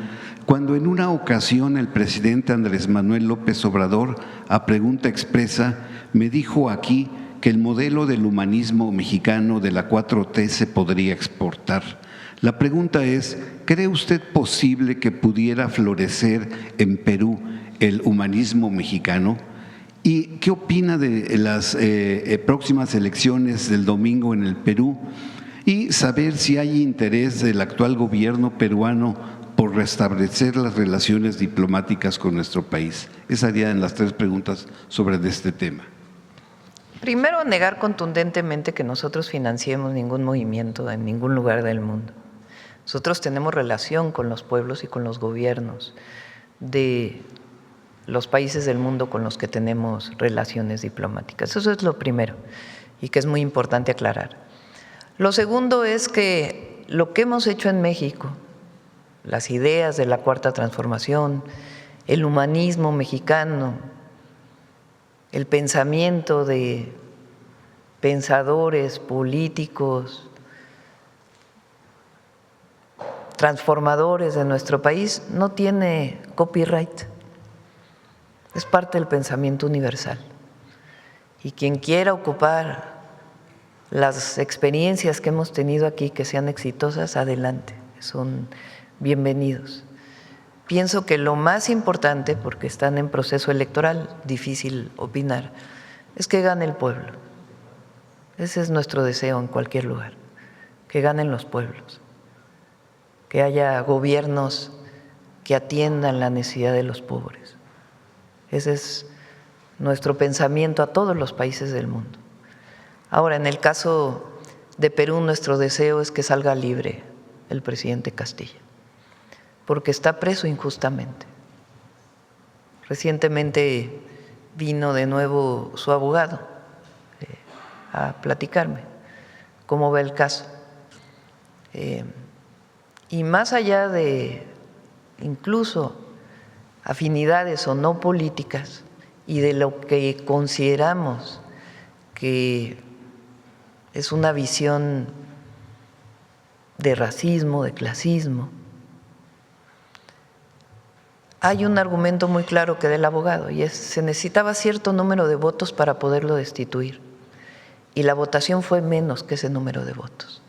cuando en una ocasión el presidente Andrés Manuel López Obrador, a pregunta expresa, me dijo aquí que el modelo del humanismo mexicano de la 4T se podría exportar. La pregunta es, ¿cree usted posible que pudiera florecer en Perú el humanismo mexicano? ¿Y qué opina de las próximas elecciones del domingo en el Perú? Y saber si hay interés del actual gobierno peruano por restablecer las relaciones diplomáticas con nuestro país. Esas serían las 3 preguntas sobre este tema. Primero, negar contundentemente que nosotros financiemos ningún movimiento en ningún lugar del mundo. Nosotros tenemos relación con los pueblos y con los gobiernos de los países del mundo con los que tenemos relaciones diplomáticas. Eso es lo primero y que es muy importante aclarar. Lo segundo es que lo que hemos hecho en México, las ideas de la Cuarta Transformación, el humanismo mexicano, el pensamiento de pensadores políticos, transformadores de nuestro país, no tiene copyright. Es parte del pensamiento universal. Y quien quiera ocupar las experiencias que hemos tenido aquí, que sean exitosas, adelante, son bienvenidos. Pienso que lo más importante, porque están en proceso electoral, difícil opinar, es que gane el pueblo. Ese es nuestro deseo en cualquier lugar, que ganen los pueblos, que haya gobiernos que atiendan la necesidad de los pobres. Ese es nuestro pensamiento a todos los países del mundo. Ahora, en el caso de Perú, nuestro deseo es que salga libre el presidente Castillo, porque está preso injustamente. Recientemente vino de nuevo su abogado a platicarme cómo va el caso. Y más allá de incluso afinidades o no políticas y de lo que consideramos que es una visión de racismo, de clasismo, hay un argumento muy claro que da el abogado y es: se necesitaba cierto número de votos para poderlo destituir y la votación fue menos que ese número de votos.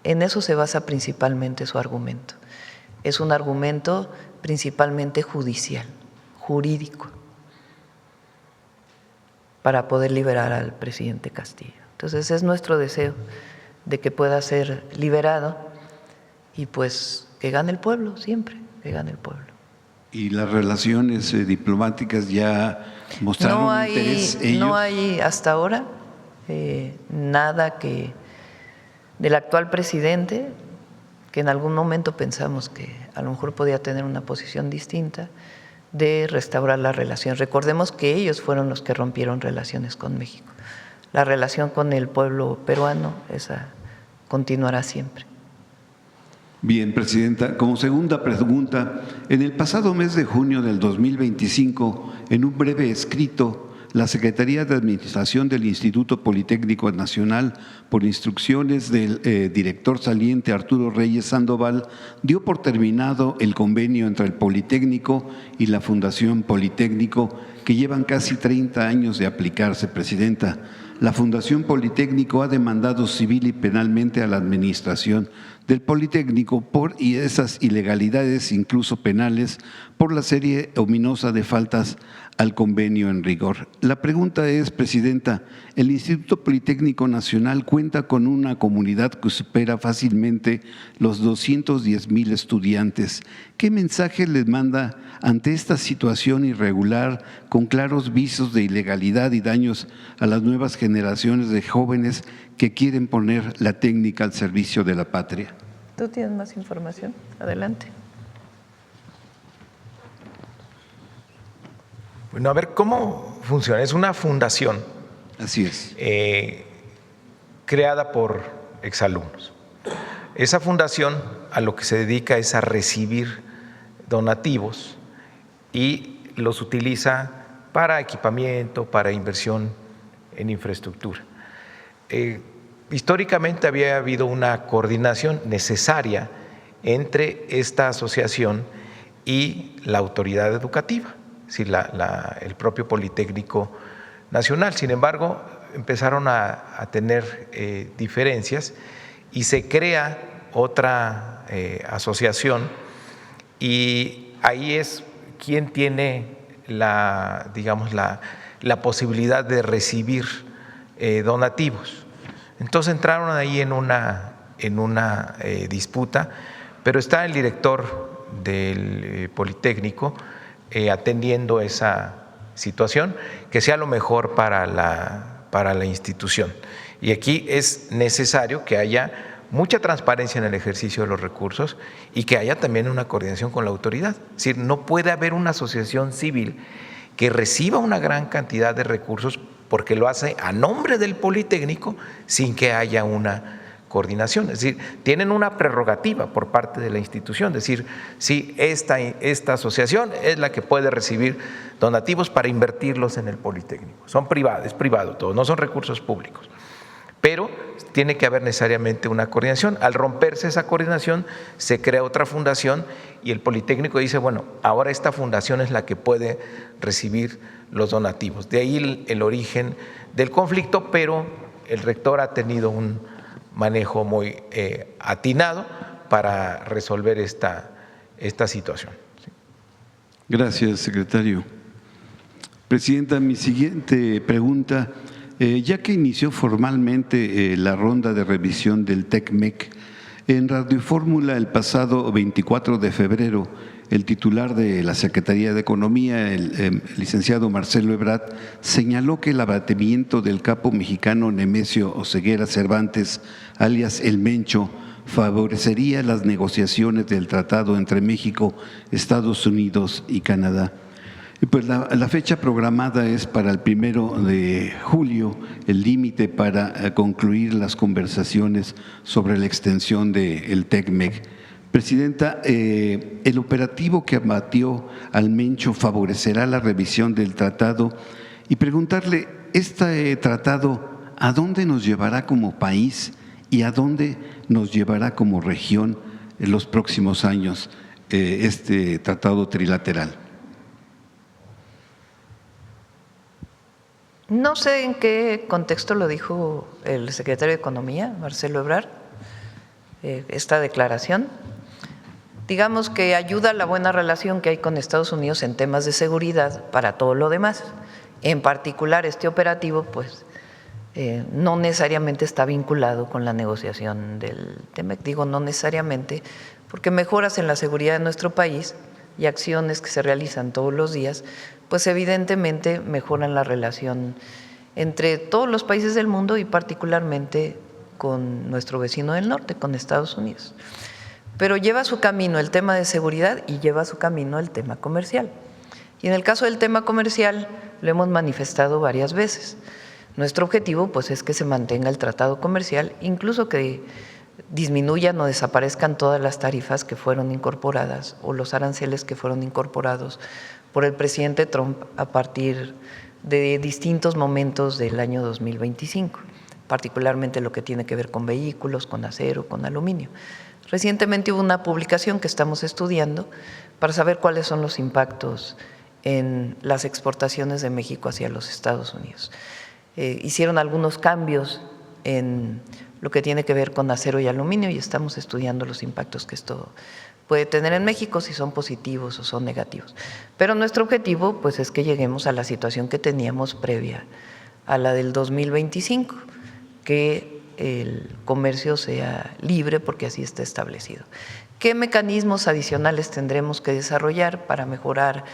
En eso se basa principalmente su argumento. Es un argumento principalmente judicial, jurídico, para poder liberar al presidente Castillo. Entonces es nuestro deseo de que pueda ser liberado y pues que gane el pueblo, siempre que gane el pueblo. ¿Y las relaciones diplomáticas ya mostraron interés ellos? No hay hasta ahora nada que del actual presidente, que en algún momento pensamos que a lo mejor podía tener una posición distinta, de restaurar la relación. Recordemos que ellos fueron los que rompieron relaciones con México. La relación con el pueblo peruano, esa continuará siempre. Bien, Presidenta. Como segunda pregunta, en el pasado mes de junio del 2025, en un breve escrito, la Secretaría de Administración del Instituto Politécnico Nacional, por instrucciones del director saliente Arturo Reyes Sandoval, dio por terminado el convenio entre el Politécnico y la Fundación Politécnico, que llevan casi 30 años de aplicarse, Presidenta. La Fundación Politécnico ha demandado civil y penalmente a la administración del Politécnico por esas ilegalidades, incluso penales, por la serie ominosa de faltas al convenio en rigor. La pregunta es, Presidenta, el Instituto Politécnico Nacional cuenta con una comunidad que supera fácilmente los 210,000 estudiantes. ¿Qué mensaje les manda ante esta situación irregular, con claros visos de ilegalidad y daños a las nuevas generaciones de jóvenes que quieren poner la técnica al servicio de la patria? ¿Tú tienes más información? Adelante. Bueno, a ver, ¿cómo funciona? Es una fundación. Así es. Creada por exalumnos. Esa fundación a lo que se dedica es a recibir donativos y los utiliza para equipamiento, para inversión en infraestructura. Históricamente había habido una coordinación necesaria entre esta asociación y la autoridad educativa, es decir, el propio Politécnico Nacional. Sin embargo, empezaron a tener diferencias y se crea otra asociación, y ahí es quien tiene la posibilidad de recibir donativos. Entonces entraron ahí en una disputa, pero está el director del Politécnico atendiendo esa situación, que sea lo mejor para para la institución. Y aquí es necesario que haya mucha transparencia en el ejercicio de los recursos y que haya también una coordinación con la autoridad. Es decir, no puede haber una asociación civil que reciba una gran cantidad de recursos porque lo hace a nombre del Politécnico sin que haya una coordinación. Es decir, tienen una prerrogativa por parte de la institución, es decir, sí, esta asociación es la que puede recibir donativos para invertirlos en el Politécnico. Son privados, es privado todo, no son recursos públicos. Pero tiene que haber necesariamente una coordinación. Al romperse esa coordinación, se crea otra fundación y el Politécnico dice, bueno, ahora esta fundación es la que puede recibir los donativos. De ahí el origen del conflicto, pero el rector ha tenido un manejo muy atinado para resolver esta situación. ¿Sí? Gracias, secretario. Presidenta, mi siguiente pregunta, ya que inició formalmente la ronda de revisión del TECMEC, en Radio Fórmula el pasado 24 de febrero, el titular de la Secretaría de Economía, el licenciado Marcelo Ebrard, señaló que el abatimiento del capo mexicano Nemesio Oseguera Cervantes, alias El Mencho, favorecería las negociaciones del tratado entre México, Estados Unidos y Canadá. Pues la fecha programada es para el 1 de julio, el límite para concluir las conversaciones sobre la extensión del TECMEC. Presidenta, ¿el operativo que abatió al Mencho favorecerá la revisión del tratado? Y preguntarle, ¿este tratado a dónde nos llevará como país y a dónde nos llevará como región en los próximos años este tratado trilateral? No sé en qué contexto lo dijo el secretario de Economía, Marcelo Ebrard, esta declaración. Digamos que ayuda a la buena relación que hay con Estados Unidos en temas de seguridad para todo lo demás. En particular, este operativo, pues, no necesariamente está vinculado con la negociación del TEMEC. Digo no necesariamente, porque mejoras en la seguridad de nuestro país y acciones que se realizan todos los días, pues evidentemente mejoran la relación entre todos los países del mundo y particularmente con nuestro vecino del norte, con Estados Unidos. Pero lleva su camino el tema de seguridad y lleva su camino el tema comercial. Y en el caso del tema comercial lo hemos manifestado varias veces. Nuestro objetivo pues es que se mantenga el tratado comercial, incluso que disminuyan o desaparezcan todas las tarifas que fueron incorporadas o los aranceles que fueron incorporados por el presidente Trump a partir de distintos momentos del año 2025, particularmente lo que tiene que ver con vehículos, con acero, con aluminio. Recientemente hubo una publicación que estamos estudiando para saber cuáles son los impactos en las exportaciones de México hacia los Estados Unidos. Hicieron algunos cambios en lo que tiene que ver con acero y aluminio y estamos estudiando los impactos que esto puede tener en México, si son positivos o son negativos. Pero nuestro objetivo pues es que lleguemos a la situación que teníamos previa a la del 2025, que el comercio sea libre porque así está establecido. ¿Qué mecanismos adicionales tendremos que desarrollar para mejorar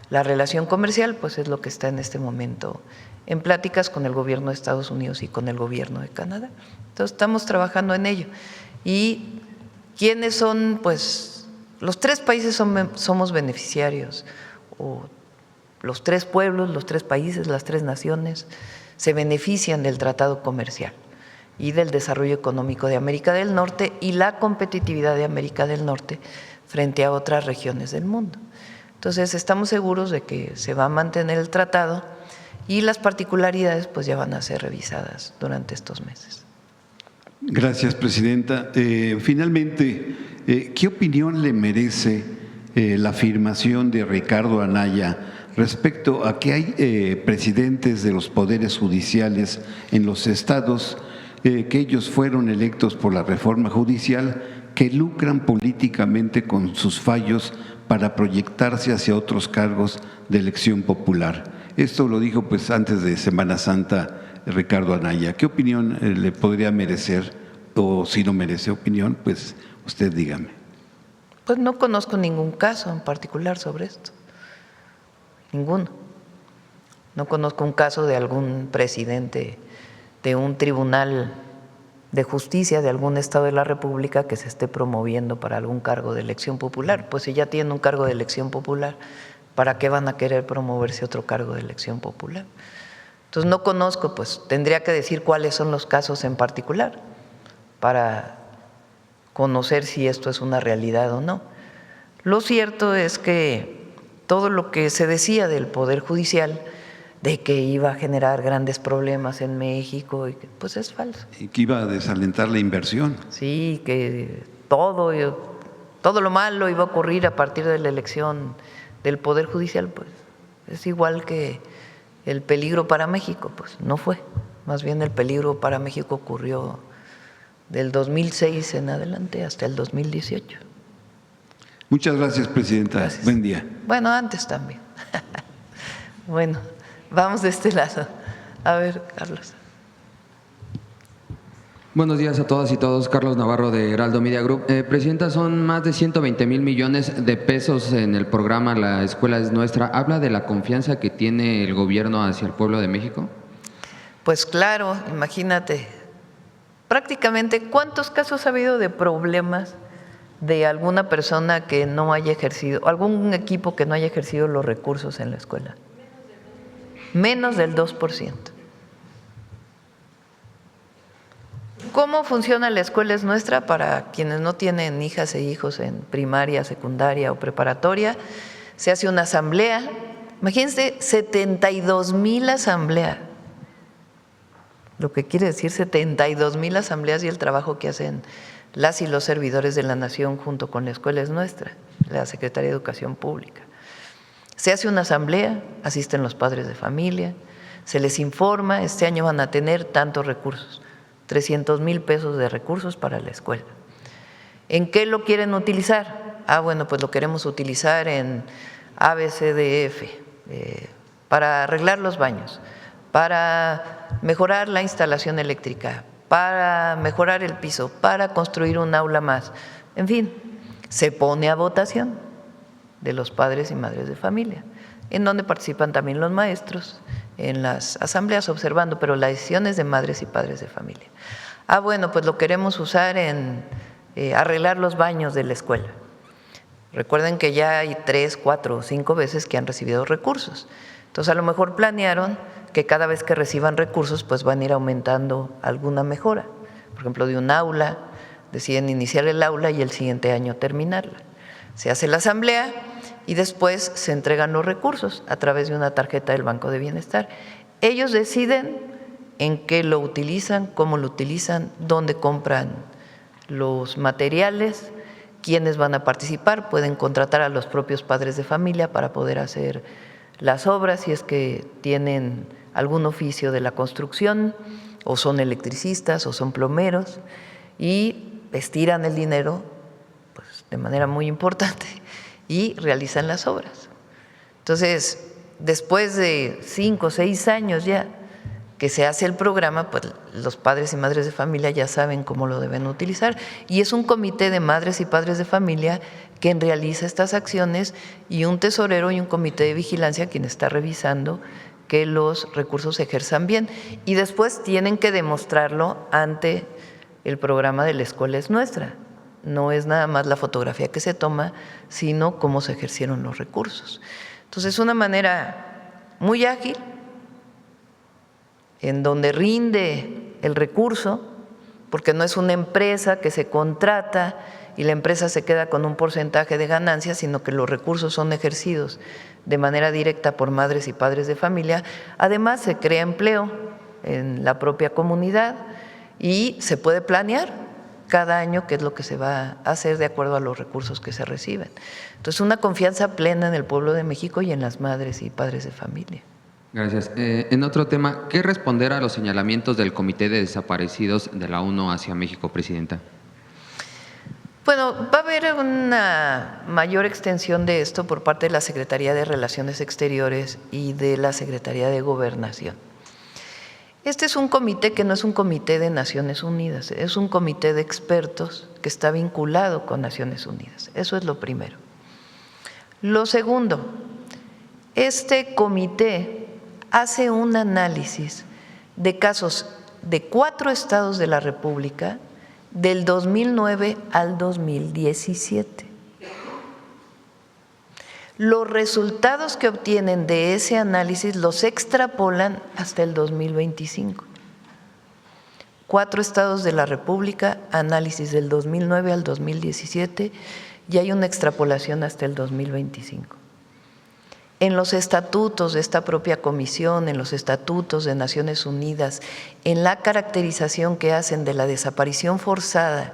la relación comercial? Pues es lo que está en este momento en pláticas con el gobierno de Estados Unidos y con el gobierno de Canadá. Entonces estamos trabajando en ello. ¿Y quiénes son? Pues los tres países somos beneficiarios, o los tres pueblos, los tres países, las tres naciones se benefician del tratado comercial y del desarrollo económico de América del Norte y la competitividad de América del Norte frente a otras regiones del mundo. Entonces estamos seguros de que se va a mantener el tratado y las particularidades pues ya van a ser revisadas durante estos meses. Gracias, presidenta. Finalmente, ¿qué opinión le merece la afirmación de Ricardo Anaya respecto a que hay presidentes de los poderes judiciales en los estados que ellos fueron electos por la reforma judicial, que lucran políticamente con sus fallos para proyectarse hacia otros cargos de elección popular? Esto lo dijo pues antes de Semana Santa Ricardo Anaya. ¿Qué opinión le podría merecer? O si no merece opinión, pues usted dígame. Pues no conozco ningún caso en particular sobre esto, ninguno. No conozco un caso de algún presidente de un tribunal de justicia de algún estado de la República que se esté promoviendo para algún cargo de elección popular. Pues si ya tienen un cargo de elección popular, ¿para qué van a querer promoverse otro cargo de elección popular? Entonces no conozco, pues tendría que decir cuáles son los casos en particular para conocer si esto es una realidad o no. Lo cierto es que todo lo que se decía del Poder Judicial, de que iba a generar grandes problemas en México, pues es falso. Y que iba a desalentar la inversión. Sí, que todo lo malo iba a ocurrir a partir de la elección del Poder Judicial, pues es igual que el peligro para México, pues no fue. Más bien el peligro para México ocurrió del 2006 en adelante hasta el 2018. Muchas gracias, presidenta. Gracias. Buen día. Bueno, antes también. Bueno, vamos de este lado. A ver, Carlos. Buenos días a todas y todos. Carlos Navarro de Heraldo Media Group. Presidenta, son más de 120,000 millones de pesos en el programa La Escuela es Nuestra. ¿Habla de la confianza que tiene el gobierno hacia el pueblo de México? Pues claro, imagínate, prácticamente ¿cuántos casos ha habido de problemas de alguna persona que no haya ejercido, algún equipo que no haya ejercido los recursos en la escuela? Menos del 2%. ¿Cómo funciona La Escuela es Nuestra? Para quienes no tienen hijas e hijos en primaria, secundaria o preparatoria, se hace una asamblea. Imagínense, 72,000 asambleas. Lo que quiere decir 72,000 asambleas y el trabajo que hacen las y los servidores de la nación junto con La Escuela es Nuestra, la Secretaría de Educación Pública. Se hace una asamblea, asisten los padres de familia, se les informa, este año van a tener tantos recursos, 300,000 pesos de recursos para la escuela. ¿En qué lo quieren utilizar? Bueno, pues lo queremos utilizar en ABCDF, para arreglar los baños, para mejorar la instalación eléctrica, para mejorar el piso, para construir un aula más. En fin, se pone a votación de los padres y madres de familia, en donde participan también los maestros en las asambleas observando, pero la decisión es de madres y padres de familia. Bueno, pues lo queremos usar en arreglar los baños de la escuela. Recuerden que ya hay 3, 4 o 5 veces que han recibido recursos. Entonces, a lo mejor planearon que cada vez que reciban recursos, pues van a ir aumentando alguna mejora. Por ejemplo, de un aula, deciden iniciar el aula y el siguiente año terminarla. Se hace la asamblea y después se entregan los recursos a través de una tarjeta del Banco de Bienestar. Ellos deciden en qué lo utilizan, cómo lo utilizan, dónde compran los materiales, quiénes van a participar, pueden contratar a los propios padres de familia para poder hacer las obras si es que tienen algún oficio de la construcción o son electricistas o son plomeros y estiran el dinero pues, de manera muy importante y realizan las obras. Entonces, después de 5 o 6 años ya que se hace el programa, pues los padres y madres de familia ya saben cómo lo deben utilizar y es un comité de madres y padres de familia quien realiza estas acciones y un tesorero y un comité de vigilancia quien está revisando que los recursos se ejerzan bien y después tienen que demostrarlo ante el programa de La Escuela es Nuestra. No es nada más la fotografía que se toma, sino cómo se ejercieron los recursos. Entonces, es una manera muy ágil en donde rinde el recurso, porque no es una empresa que se contrata y la empresa se queda con un porcentaje de ganancias, sino que los recursos son ejercidos de manera directa por madres y padres de familia. Además, se crea empleo en la propia comunidad y se puede planear cada año qué es lo que se va a hacer de acuerdo a los recursos que se reciben. Entonces, una confianza plena en el pueblo de México y en las madres y padres de familia. Gracias. En otro tema, ¿qué responder a los señalamientos del Comité de Desaparecidos de la ONU hacia México, presidenta? Bueno, va a haber una mayor extensión de esto por parte de la Secretaría de Relaciones Exteriores y de la Secretaría de Gobernación. Este es un comité que no es un comité de Naciones Unidas, es un comité de expertos que está vinculado con Naciones Unidas. Eso es lo primero. Lo segundo, este comité hace un análisis de casos de 4 estados de la República del 2009 al 2017. Los resultados que obtienen de ese análisis los extrapolan hasta el 2025. 4 estados de la República, análisis del 2009 al 2017, y hay una extrapolación hasta el 2025. En los estatutos de esta propia comisión, en los estatutos de Naciones Unidas, en la caracterización que hacen de la desaparición forzada,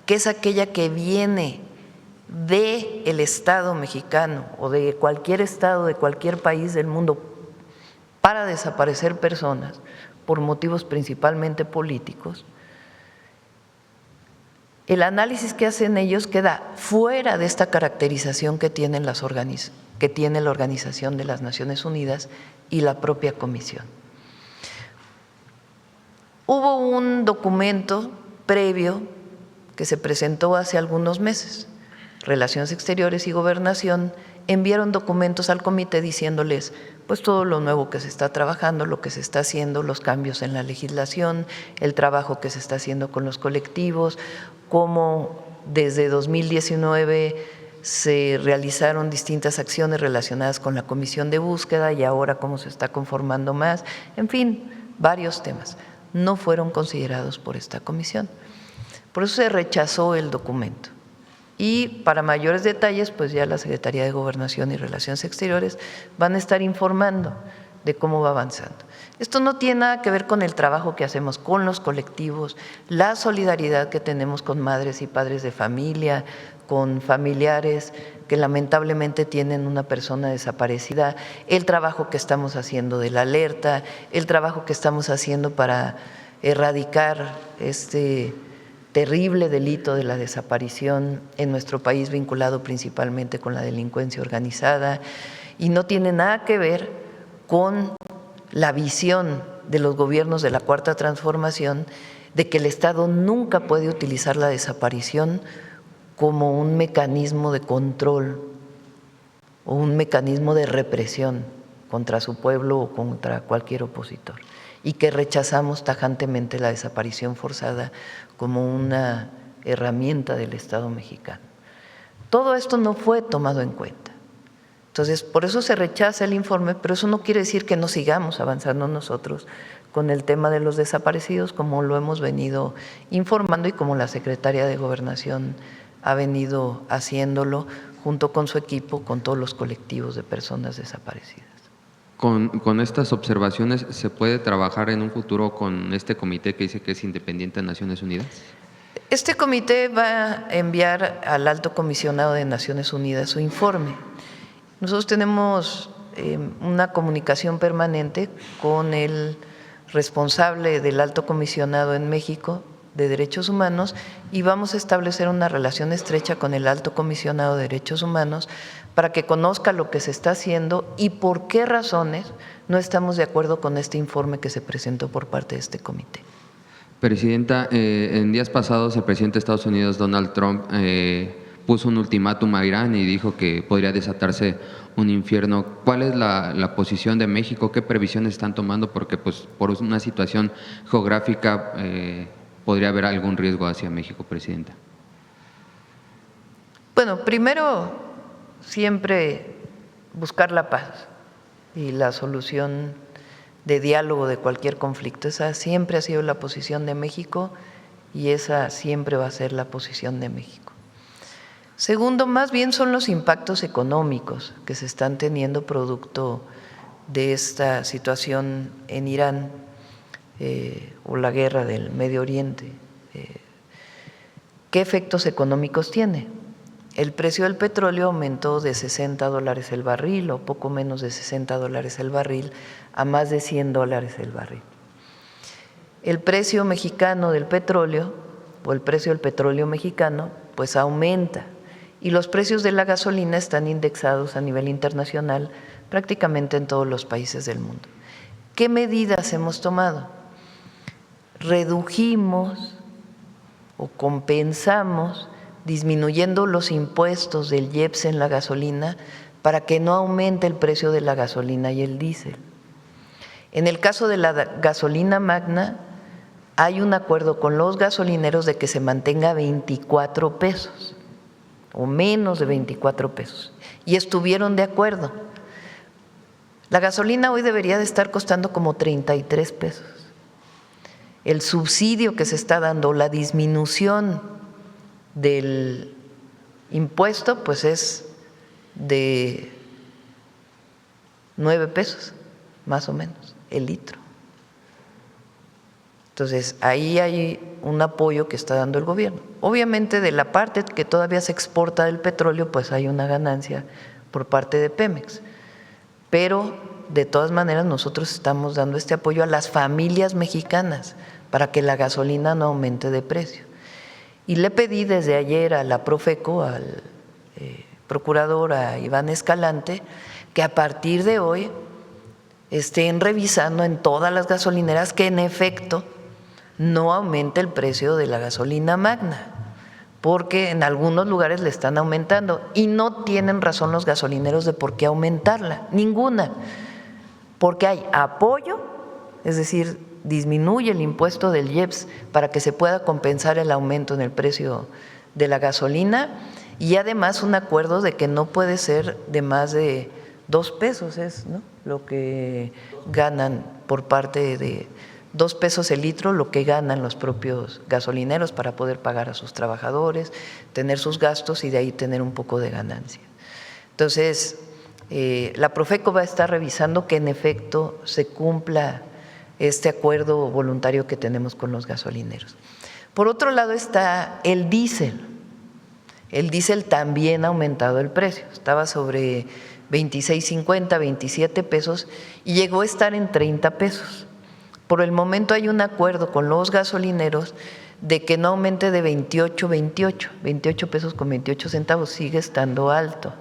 que es aquella que viene del Estado mexicano o de cualquier estado, de cualquier país del mundo, para desaparecer personas por motivos principalmente políticos, el análisis que hacen ellos queda fuera de esta caracterización que tiene la Organización de las Naciones Unidas y la propia comisión. Hubo un documento previo que se presentó hace algunos meses. Relaciones Exteriores y Gobernación enviaron documentos al comité diciéndoles pues todo lo nuevo que se está trabajando, lo que se está haciendo, los cambios en la legislación, el trabajo que se está haciendo con los colectivos, cómo desde 2019 se realizaron distintas acciones relacionadas con la comisión de búsqueda y ahora cómo se está conformando más, en fin, varios temas. No fueron considerados por esta comisión. Por eso se rechazó el documento. Y para mayores detalles, pues ya la Secretaría de Gobernación y Relaciones Exteriores van a estar informando de cómo va avanzando. Esto no tiene nada que ver con el trabajo que hacemos con los colectivos, la solidaridad que tenemos con madres y padres de familia, con familiares que lamentablemente tienen una persona desaparecida, el trabajo que estamos haciendo de la alerta, el trabajo que estamos haciendo para erradicar este terrible delito de la desaparición en nuestro país, vinculado principalmente con la delincuencia organizada, y no tiene nada que ver con la visión de los gobiernos de la Cuarta Transformación de que el Estado nunca puede utilizar la desaparición como un mecanismo de control o un mecanismo de represión contra su pueblo o contra cualquier opositor, y que rechazamos tajantemente la desaparición forzada como una herramienta del Estado mexicano. Todo esto no fue tomado en cuenta. Entonces, por eso se rechaza el informe, pero eso no quiere decir que no sigamos avanzando nosotros con el tema de los desaparecidos, como lo hemos venido informando y como la Secretaría de Gobernación ha venido haciéndolo junto con su equipo, con todos los colectivos de personas desaparecidas. Con estas observaciones, ¿se puede trabajar en un futuro con este comité que dice que es independiente de Naciones Unidas? Este comité va a enviar al Alto Comisionado de Naciones Unidas su informe. Nosotros tenemos una comunicación permanente con el responsable del Alto Comisionado en México de Derechos Humanos y vamos a establecer una relación estrecha con el Alto Comisionado de Derechos Humanos para que conozca lo que se está haciendo y por qué razones no estamos de acuerdo con este informe que se presentó por parte de este comité. Presidenta, en días pasados el presidente de Estados Unidos, Donald Trump, puso un ultimátum a Irán y dijo que podría desatarse un infierno. ¿Cuál es la posición de México? ¿Qué previsiones están tomando? Porque pues, por una situación geográfica podría haber algún riesgo hacia México, Presidenta. Bueno, primero siempre buscar la paz y la solución de diálogo de cualquier conflicto. Esa siempre ha sido la posición de México y esa siempre va a ser la posición de México. Segundo, más bien son los impactos económicos que se están teniendo producto de esta situación en Irán o la guerra del Medio Oriente. ¿Qué efectos económicos tiene? El precio del petróleo aumentó de $60 el barril o poco menos de $60 el barril a más de $100 el barril. El precio mexicano del petróleo o el precio del petróleo mexicano pues aumenta y los precios de la gasolina están indexados a nivel internacional prácticamente en todos los países del mundo. ¿Qué medidas hemos tomado? Redujimos o compensamos disminuyendo los impuestos del IEPS en la gasolina para que no aumente el precio de la gasolina y el diésel. En el caso de la gasolina magna, hay un acuerdo con los gasolineros de que se mantenga 24 pesos o menos de 24 pesos y estuvieron de acuerdo. La gasolina hoy debería de estar costando como 33 pesos. El subsidio que se está dando, la disminución del impuesto, pues es de 9 pesos, más o menos, el litro. Entonces, ahí hay un apoyo que está dando el gobierno. Obviamente, de la parte que todavía se exporta del petróleo, pues hay una ganancia por parte de Pemex. Pero, de todas maneras, nosotros estamos dando este apoyo a las familias mexicanas para que la gasolina no aumente de precio. Y le pedí desde ayer a la Profeco, al procurador, a Iván Escalante, que a partir de hoy estén revisando en todas las gasolineras que en efecto no aumente el precio de la gasolina magna, porque en algunos lugares le están aumentando y no tienen razón los gasolineros de por qué aumentarla, ninguna, porque hay apoyo, es decir, disminuye el impuesto del IEPS para que se pueda compensar el aumento en el precio de la gasolina y además un acuerdo de que no puede ser de más de 2 pesos, es, ¿no?, lo que ganan por parte de 2 pesos el litro, lo que ganan los propios gasolineros para poder pagar a sus trabajadores, tener sus gastos y de ahí tener un poco de ganancia. Entonces, la Profeco va a estar revisando que en efecto se cumpla este acuerdo voluntario que tenemos con los gasolineros. Por otro lado está el diésel. El diésel también ha aumentado el precio, estaba sobre 26.50, 27 pesos y llegó a estar en 30 pesos. Por el momento hay un acuerdo con los gasolineros de que no aumente de 28 pesos con 28 centavos, sigue estando alto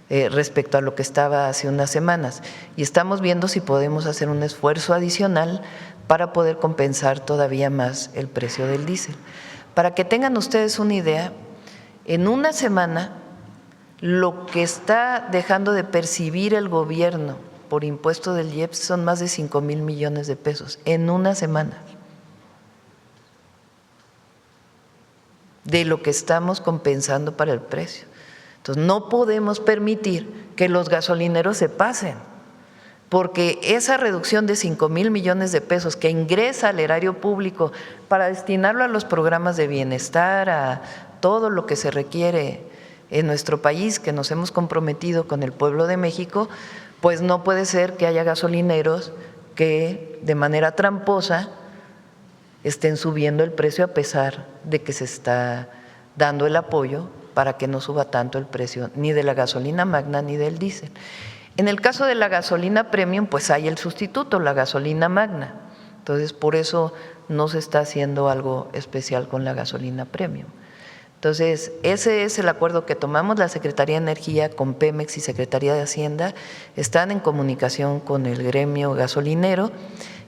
respecto a lo que estaba hace unas semanas. Y estamos viendo si podemos hacer un esfuerzo adicional para poder compensar todavía más el precio del diésel. Para que tengan ustedes una idea, en una semana lo que está dejando de percibir el gobierno por impuesto del IEPS son más de 5,000 millones de pesos en una semana de lo que estamos compensando para el precio. Entonces, no podemos permitir que los gasolineros se pasen, porque esa reducción de 5,000 millones de pesos que ingresa al erario público para destinarlo a los programas de bienestar, a todo lo que se requiere en nuestro país, que nos hemos comprometido con el pueblo de México, pues no puede ser que haya gasolineros que de manera tramposa estén subiendo el precio a pesar de que se está dando el apoyo para que no suba tanto el precio ni de la gasolina magna ni del diésel. En el caso de la gasolina premium, pues hay el sustituto, la gasolina magna. Entonces, por eso no se está haciendo algo especial con la gasolina premium. Entonces, ese es el acuerdo que tomamos. La Secretaría de Energía con Pemex y Secretaría de Hacienda están en comunicación con el gremio gasolinero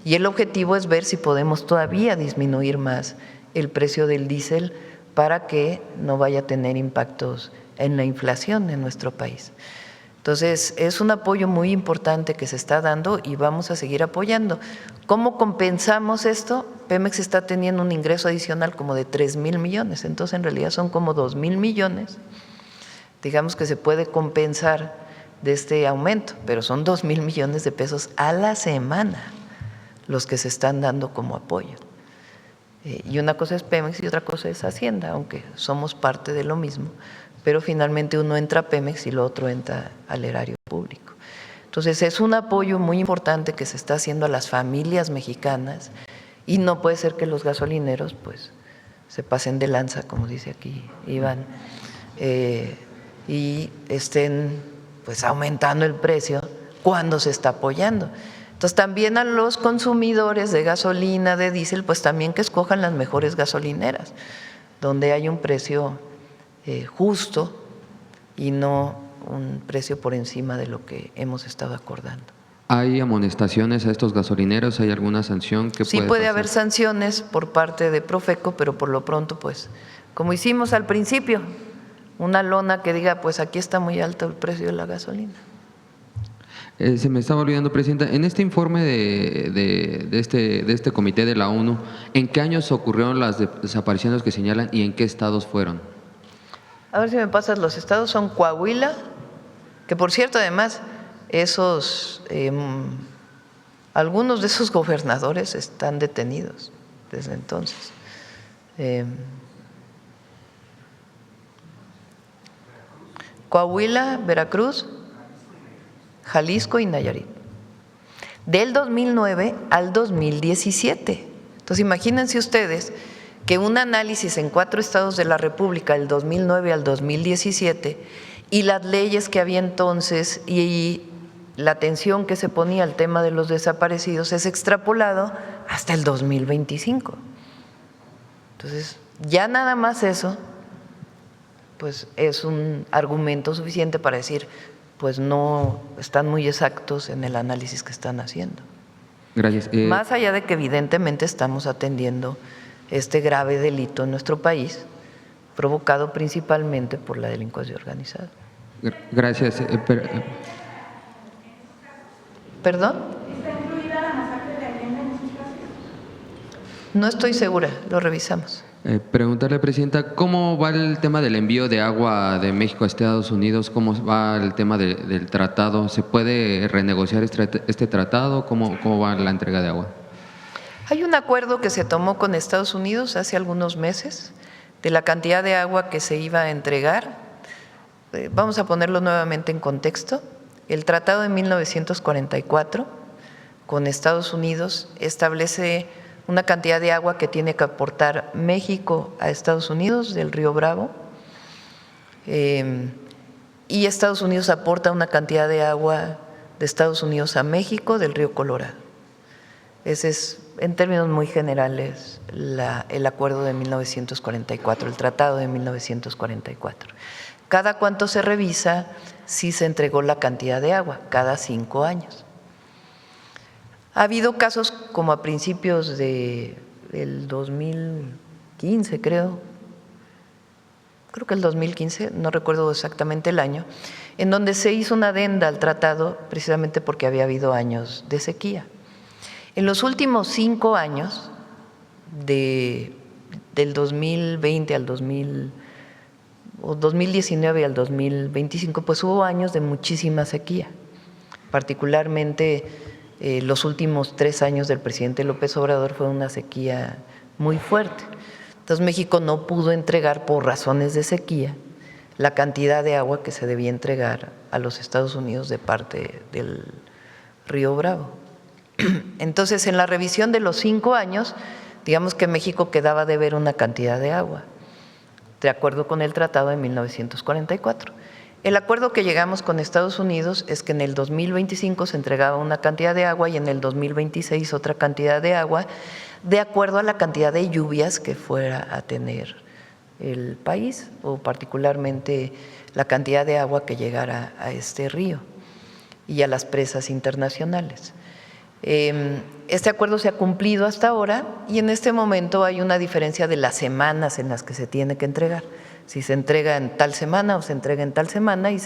y el objetivo es ver si podemos todavía disminuir más el precio del diésel para que no vaya a tener impactos en la inflación en nuestro país. Entonces, es un apoyo muy importante que se está dando y vamos a seguir apoyando. ¿Cómo compensamos esto? Pemex está teniendo un ingreso adicional como de 3,000 millones, entonces en realidad son como 2,000 millones, digamos que se puede compensar de este aumento, pero son 2,000 millones de pesos a la semana los que se están dando como apoyo. Y una cosa es Pemex y otra cosa es Hacienda, aunque somos parte de lo mismo, pero finalmente uno entra a Pemex y lo otro entra al erario público. Entonces es un apoyo muy importante que se está haciendo a las familias mexicanas y no puede ser que los gasolineros pues se pasen de lanza, como dice aquí Iván, y estén pues aumentando el precio cuando se está apoyando. Entonces también a los consumidores de gasolina, de diésel, pues también que escojan las mejores gasolineras, donde hay un precio justo y no un precio por encima de lo que hemos estado acordando. ¿Hay amonestaciones a estos gasolineros? ¿Hay alguna sanción que Sí puede haber sanciones por parte de Profeco, pero por lo pronto, pues, como hicimos al principio, una lona que diga, pues aquí está muy alto el precio de la gasolina. Se me estaba olvidando, Presidenta, en este informe de este comité de la ONU, ¿en qué años ocurrieron las desapariciones que señalan y en qué estados fueron? A ver si me pasas, los estados son Coahuila, que por cierto además esos, algunos de esos gobernadores están detenidos desde entonces. Coahuila, Veracruz, Jalisco y Nayarit. Del 2009 al 2017. Entonces imagínense ustedes que un análisis en 4 estados de la República del 2009 al 2017 y las leyes que había entonces y la atención que se ponía al tema de los desaparecidos es extrapolado hasta el 2025. Entonces, ya nada más eso, pues es un argumento suficiente para decir, pues no están muy exactos en el análisis que están haciendo. Gracias. Más allá de que evidentemente estamos atendiendo este grave delito en nuestro país, provocado principalmente por la delincuencia organizada. Gracias. ¿Perdón? ¿Está incluida la masacre de Allende en esos casos? No estoy segura, lo revisamos. Preguntarle, Presidenta, ¿cómo va el tema del envío de agua de México a Estados Unidos? ¿Cómo va el tema del tratado? ¿Se puede renegociar este tratado? ¿Cómo va la entrega de agua? Hay un acuerdo que se tomó con Estados Unidos hace algunos meses de la cantidad de agua que se iba a entregar. Vamos a ponerlo nuevamente en contexto. El tratado de 1944 con Estados Unidos establece una cantidad de agua que tiene que aportar México a Estados Unidos del río Bravo, y Estados Unidos aporta una cantidad de agua de Estados Unidos a México del río Colorado. Ese es, en términos muy generales, el acuerdo de 1944, el tratado de 1944. Cada cuánto se revisa si se entregó la cantidad de agua, cada 5 años. Ha habido casos como a principios del 2015, creo que el 2015, no recuerdo exactamente el año, en donde se hizo una adenda al tratado precisamente porque había habido años de sequía. En los últimos 5 años, del 2020 al 2019 al 2025, pues hubo años de muchísima sequía, particularmente los últimos 3 años del presidente López Obrador fue una sequía muy fuerte. Entonces México no pudo entregar por razones de sequía la cantidad de agua que se debía entregar a los Estados Unidos de parte del río Bravo. Entonces en la revisión de los 5 años, digamos que México quedaba de ver una cantidad de agua, de acuerdo con el tratado de 1944. El acuerdo que llegamos con Estados Unidos es que en el 2025 se entregaba una cantidad de agua y en el 2026 otra cantidad de agua, de acuerdo a la cantidad de lluvias que fuera a tener el país, o particularmente la cantidad de agua que llegara a este río y a las presas internacionales. Este acuerdo se ha cumplido hasta ahora y en este momento hay una diferencia de las semanas en las que se tiene que entregar. Si se entrega en tal semana o se entrega en tal semana, y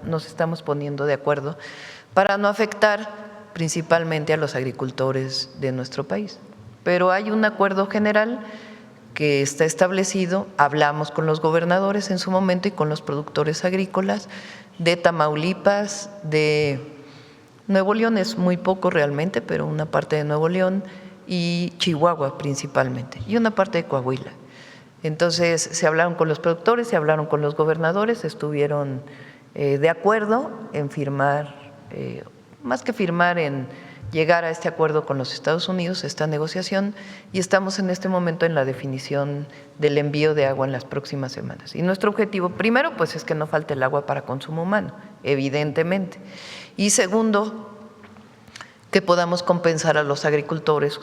nos estamos poniendo de acuerdo para no afectar principalmente a los agricultores de nuestro país. Pero hay un acuerdo general que está establecido, hablamos con los gobernadores en su momento y con los productores agrícolas de Tamaulipas, de Nuevo León, es muy poco realmente, pero una parte de Nuevo León y Chihuahua principalmente, y una parte de Coahuila. Entonces se hablaron con los productores, se hablaron con los gobernadores, estuvieron de acuerdo en firmar, más que firmar, en llegar a este acuerdo con los Estados Unidos, esta negociación, y estamos en este momento en la definición del envío de agua en las próximas semanas. Y nuestro objetivo, primero, pues es que no falte el agua para consumo humano, evidentemente. Y segundo, que podamos compensar a los agricultores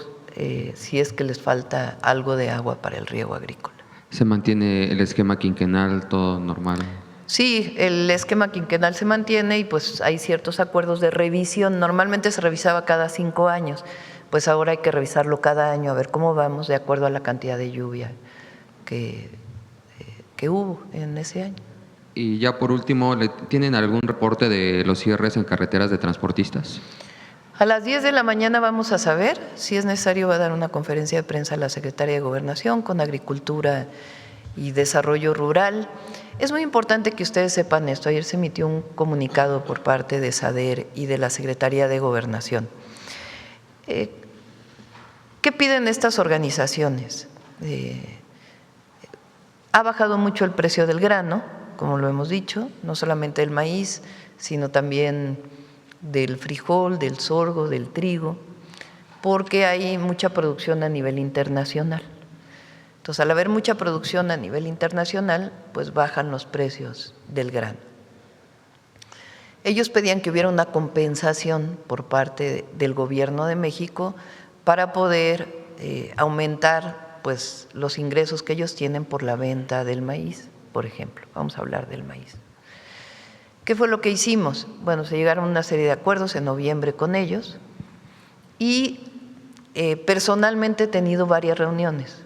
si es que les falta algo de agua para el riego agrícola. ¿Se mantiene el esquema quinquenal, todo normal? Sí, el esquema quinquenal se mantiene y pues hay ciertos acuerdos de revisión. Normalmente se revisaba cada 5 años, pues ahora hay que revisarlo cada año a ver cómo vamos de acuerdo a la cantidad de lluvia que hubo en ese año. Y ya por último, ¿tienen algún reporte de los cierres en carreteras de transportistas? A las 10 de la mañana vamos a saber. Si es necesario, va a dar una conferencia de prensa la secretaria de Gobernación con Agricultura y Desarrollo Rural. Es muy importante que ustedes sepan esto. Ayer se emitió un comunicado por parte de SADER y de la Secretaría de Gobernación. ¿Qué piden estas organizaciones? Ha bajado mucho el precio del grano, como lo hemos dicho, no solamente del maíz, sino también del frijol, del sorgo, del trigo, porque hay mucha producción a nivel internacional. Entonces, al haber mucha producción a nivel internacional, pues bajan los precios del grano. Ellos pedían que hubiera una compensación por parte del Gobierno de México para poder aumentar pues, los ingresos que ellos tienen por la venta del maíz, por ejemplo. Vamos a hablar del maíz. ¿Qué fue lo que hicimos? Bueno, se llegaron a una serie de acuerdos en noviembre con ellos y personalmente he tenido varias reuniones.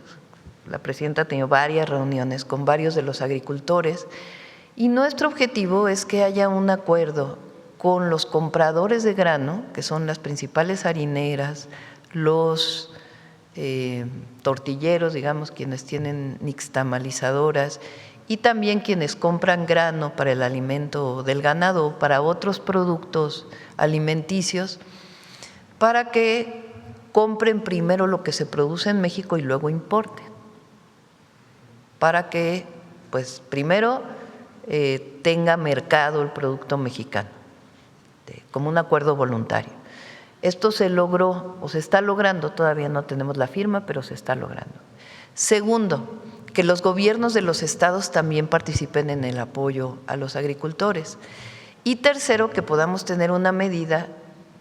La presidenta ha tenido varias reuniones con varios de los agricultores y nuestro objetivo es que haya un acuerdo con los compradores de grano, que son las principales harineras, los tortilleros, digamos, quienes tienen nixtamalizadoras y también quienes compran grano para el alimento del ganado o para otros productos alimenticios, para que compren primero lo que se produce en México y luego importen, para que pues primero tenga mercado el producto mexicano, como un acuerdo voluntario. Esto se logró o se está logrando, todavía no tenemos la firma, pero se está logrando. Segundo, que los gobiernos de los estados también participen en el apoyo a los agricultores. Y tercero, que podamos tener una medida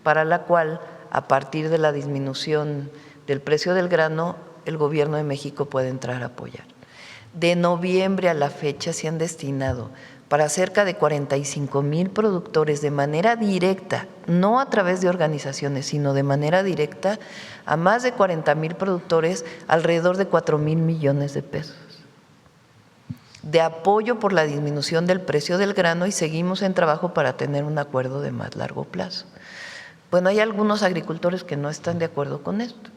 para la cual, a partir de la disminución del precio del grano, el Gobierno de México puede entrar a apoyar. De noviembre a la fecha se han destinado para cerca de 45,000 productores de manera directa, no a través de organizaciones, sino de manera directa, a más de 40,000 productores, alrededor de 4,000 millones de pesos de apoyo por la disminución del precio del grano y seguimos en trabajo para tener un acuerdo de más largo plazo. Bueno, hay algunos agricultores que no están de acuerdo con esto,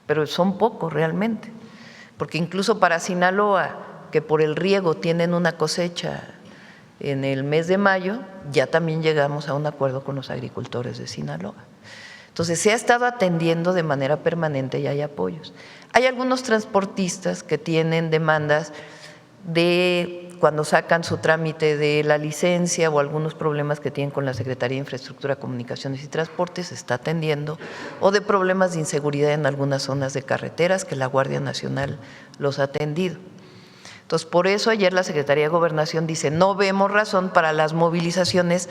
pero son pocos realmente, porque incluso para Sinaloa, que por el riego tienen una cosecha en el mes de mayo, ya también llegamos a un acuerdo con los agricultores de Sinaloa. Entonces, se ha estado atendiendo de manera permanente y hay apoyos. Hay algunos transportistas que tienen demandas de cuando sacan su trámite de la licencia o algunos problemas que tienen con la Secretaría de Infraestructura, Comunicaciones y Transportes, se está atendiendo, o de problemas de inseguridad en algunas zonas de carreteras que la Guardia Nacional los ha atendido. Entonces, por eso ayer la Secretaría de Gobernación dice, no vemos razón para las movilizaciones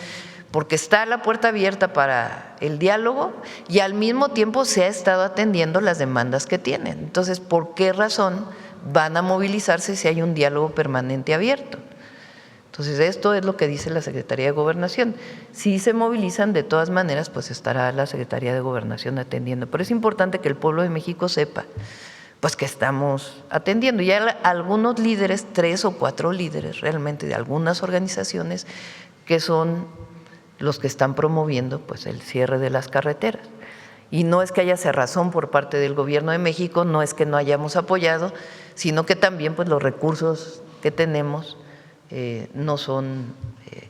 porque está la puerta abierta para el diálogo y al mismo tiempo se ha estado atendiendo las demandas que tienen. Entonces, ¿por qué razón van a movilizarse si hay un diálogo permanente abierto? Entonces, esto es lo que dice la Secretaría de Gobernación. Si se movilizan, de todas maneras, pues estará la Secretaría de Gobernación atendiendo. Pero es importante que el pueblo de México sepa pues que estamos atendiendo. Ya algunos líderes, 3 o 4 líderes realmente de algunas organizaciones que son los que están promoviendo pues el cierre de las carreteras. Y no es que haya cerrazón por parte del Gobierno de México, no es que no hayamos apoyado, sino que también pues los recursos que tenemos no son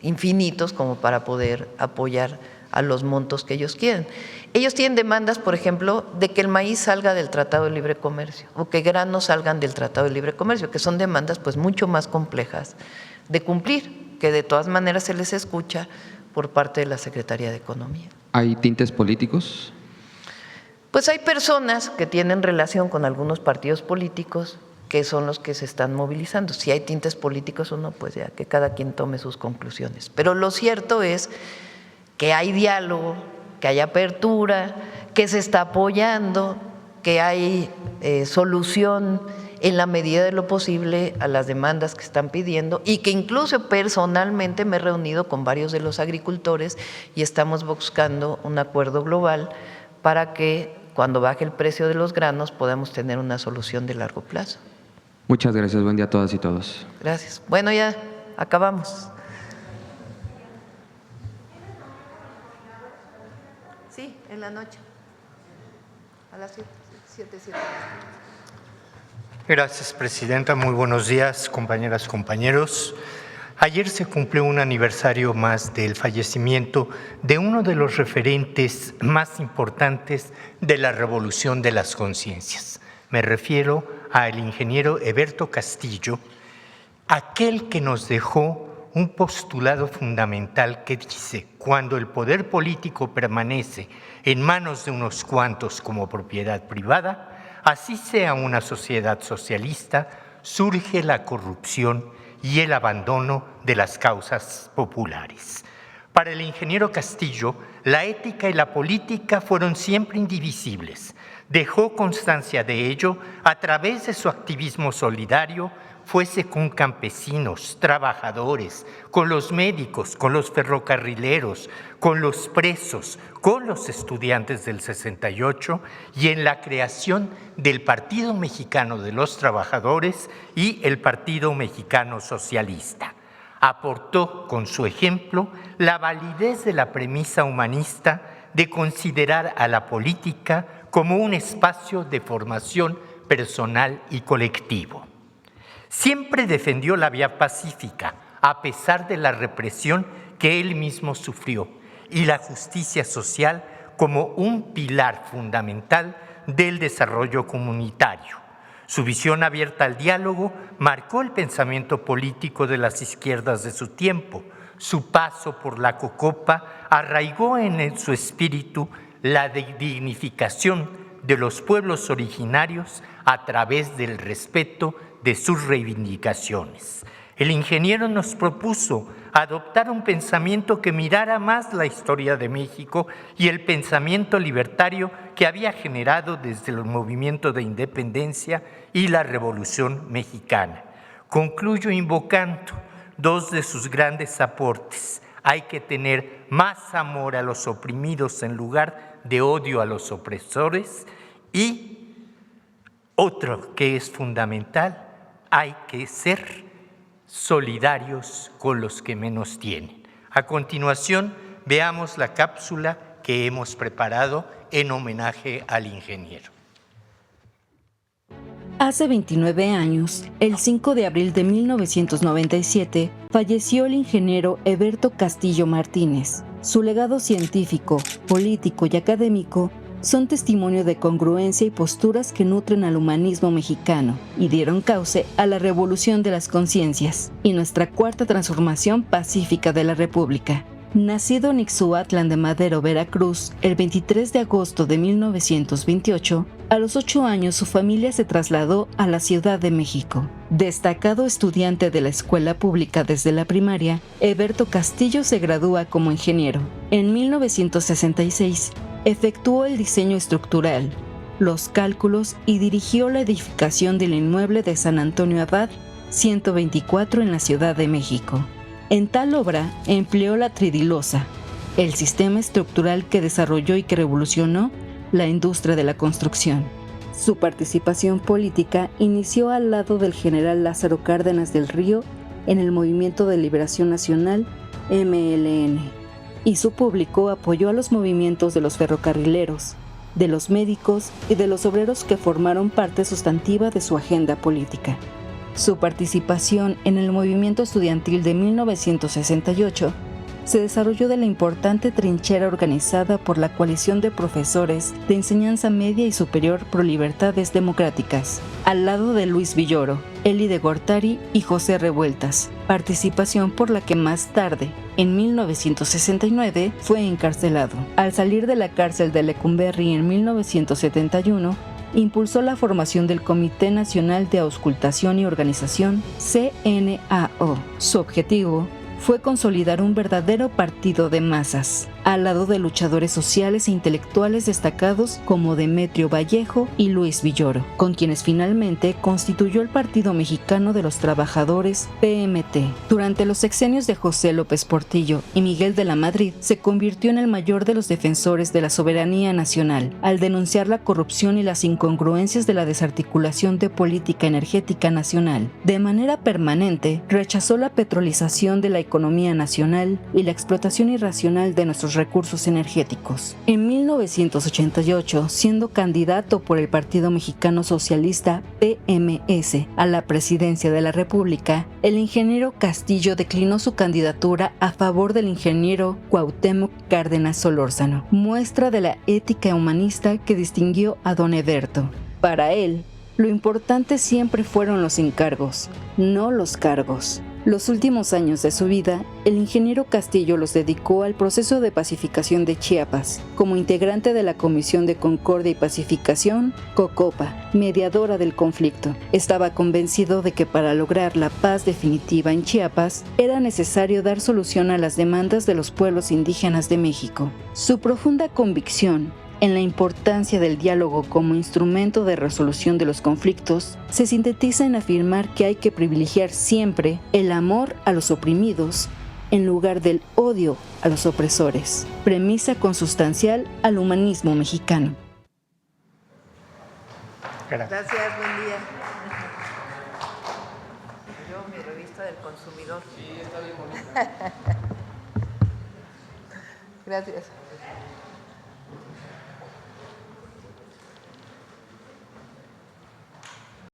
infinitos como para poder apoyar a los montos que ellos quieren. Ellos tienen demandas, por ejemplo, de que el maíz salga del Tratado de Libre Comercio o que granos salgan del Tratado de Libre Comercio, que son demandas pues mucho más complejas de cumplir, que de todas maneras se les escucha por parte de la Secretaría de Economía. ¿Hay tintes políticos? Pues hay personas que tienen relación con algunos partidos políticos que son los que se están movilizando. Si hay tintes políticos o no, pues ya que cada quien tome sus conclusiones. Pero lo cierto es que hay diálogo, que hay apertura, que se está apoyando, que hay solución en la medida de lo posible a las demandas que están pidiendo y que incluso personalmente me he reunido con varios de los agricultores y estamos buscando un acuerdo global para que cuando baje el precio de los granos podamos tener una solución de largo plazo. Muchas gracias. Buen día a todas y todos. Gracias. Bueno, ya acabamos. Sí, en la noche, a las 7. Gracias, Presidenta. Muy buenos días, compañeras, compañeros. Ayer se cumplió un aniversario más del fallecimiento de uno de los referentes más importantes de la revolución de las conciencias. Me refiero al ingeniero Heberto Castillo, aquel que nos dejó un postulado fundamental que dice: cuando el poder político permanece en manos de unos cuantos como propiedad privada, así sea una sociedad socialista, surge la corrupción y el abandono de las causas populares. Para el ingeniero Castillo, la ética y la política fueron siempre indivisibles. Dejó constancia de ello a través de su activismo solidario, fuese con campesinos, trabajadores, con los médicos, con los ferrocarrileros, con los presos, con los estudiantes del 68 y en la creación del Partido Mexicano de los Trabajadores y el Partido Mexicano Socialista. Aportó con su ejemplo la validez de la premisa humanista de considerar a la política como un espacio de formación personal y colectivo. Siempre defendió la vía pacífica, a pesar de la represión que él mismo sufrió, y la justicia social como un pilar fundamental del desarrollo comunitario. Su visión abierta al diálogo marcó el pensamiento político de las izquierdas de su tiempo. Su paso por la COCOPA arraigó en su espíritu la dignificación de los pueblos originarios a través del respeto de sus reivindicaciones. El ingeniero nos propuso adoptar un pensamiento que mirara más la historia de México y el pensamiento libertario que había generado desde el movimiento de independencia y la Revolución Mexicana. Concluyo invocando dos de sus grandes aportes. Hay que tener más amor a los oprimidos en lugar de odio a los opresores, y otro que es fundamental: hay que ser solidarios con los que menos tienen. A continuación, veamos la cápsula que hemos preparado en homenaje al ingeniero. Hace 29 años, el 5 de abril de 1997, falleció el ingeniero Heberto Castillo Martínez. Su legado científico, político y académico son testimonio de congruencia y posturas que nutren al humanismo mexicano y dieron cauce a la revolución de las conciencias y nuestra cuarta transformación pacífica de la República. Nacido en Ixhuatlán de Madero, Veracruz, el 23 de agosto de 1928, a los 8 años su familia se trasladó a la Ciudad de México. Destacado estudiante de la escuela pública desde la primaria, Heberto Castillo se gradúa como ingeniero. En 1966, efectuó el diseño estructural, los cálculos y dirigió la edificación del inmueble de San Antonio Abad 124 en la Ciudad de México. En tal obra empleó la tridilosa, el sistema estructural que desarrolló y que revolucionó la industria de la construcción. Su participación política inició al lado del general Lázaro Cárdenas del Río en el Movimiento de Liberación Nacional, MLN, y su público apoyó a los movimientos de los ferrocarrileros, de los médicos y de los obreros que formaron parte sustantiva de su agenda política. Su participación en el movimiento estudiantil de 1968 se desarrolló de la importante trinchera organizada por la coalición de profesores de enseñanza media y superior pro libertades democráticas, al lado de Luis Villoro, Eli de Gortari y José Revueltas, participación por la que más tarde, en 1969, fue encarcelado. Al salir de la cárcel de Lecumberri en 1971, impulsó la formación del Comité Nacional de Auscultación y Organización, CNAO. Su objetivo fue consolidar un verdadero partido de masas. al lado de luchadores sociales e intelectuales destacados como Demetrio Vallejo y Luis Villoro, con quienes finalmente constituyó el Partido Mexicano de los Trabajadores, PMT. Durante los sexenios de José López Portillo y Miguel de la Madrid, se convirtió en el mayor de los defensores de la soberanía nacional, al denunciar la corrupción y las incongruencias de la desarticulación de política energética nacional. De manera permanente, rechazó la petrolización de la economía nacional y la explotación irracional de nuestros recursos energéticos. En 1988, siendo candidato por el Partido Mexicano Socialista PMS a la presidencia de la República, el ingeniero Castillo declinó su candidatura a favor del ingeniero Cuauhtémoc Cárdenas Solórzano, muestra de la ética humanista que distinguió a don Eberto. Para él, lo importante siempre fueron los encargos, no los cargos. Los últimos años de su vida, el ingeniero Castillo los dedicó al proceso de pacificación de Chiapas, como integrante de la Comisión de Concordia y Pacificación, COCOPA, mediadora del conflicto. Estaba convencido de que para lograr la paz definitiva en Chiapas, era necesario dar solución a las demandas de los pueblos indígenas de México. Su profunda convicción en la importancia del diálogo como instrumento de resolución de los conflictos, se sintetiza en afirmar que hay que privilegiar siempre el amor a los oprimidos en lugar del odio a los opresores, premisa consustancial al humanismo mexicano. Gracias, buen día. Yo, mi revista del consumidor. Sí, está bien bonita. Gracias.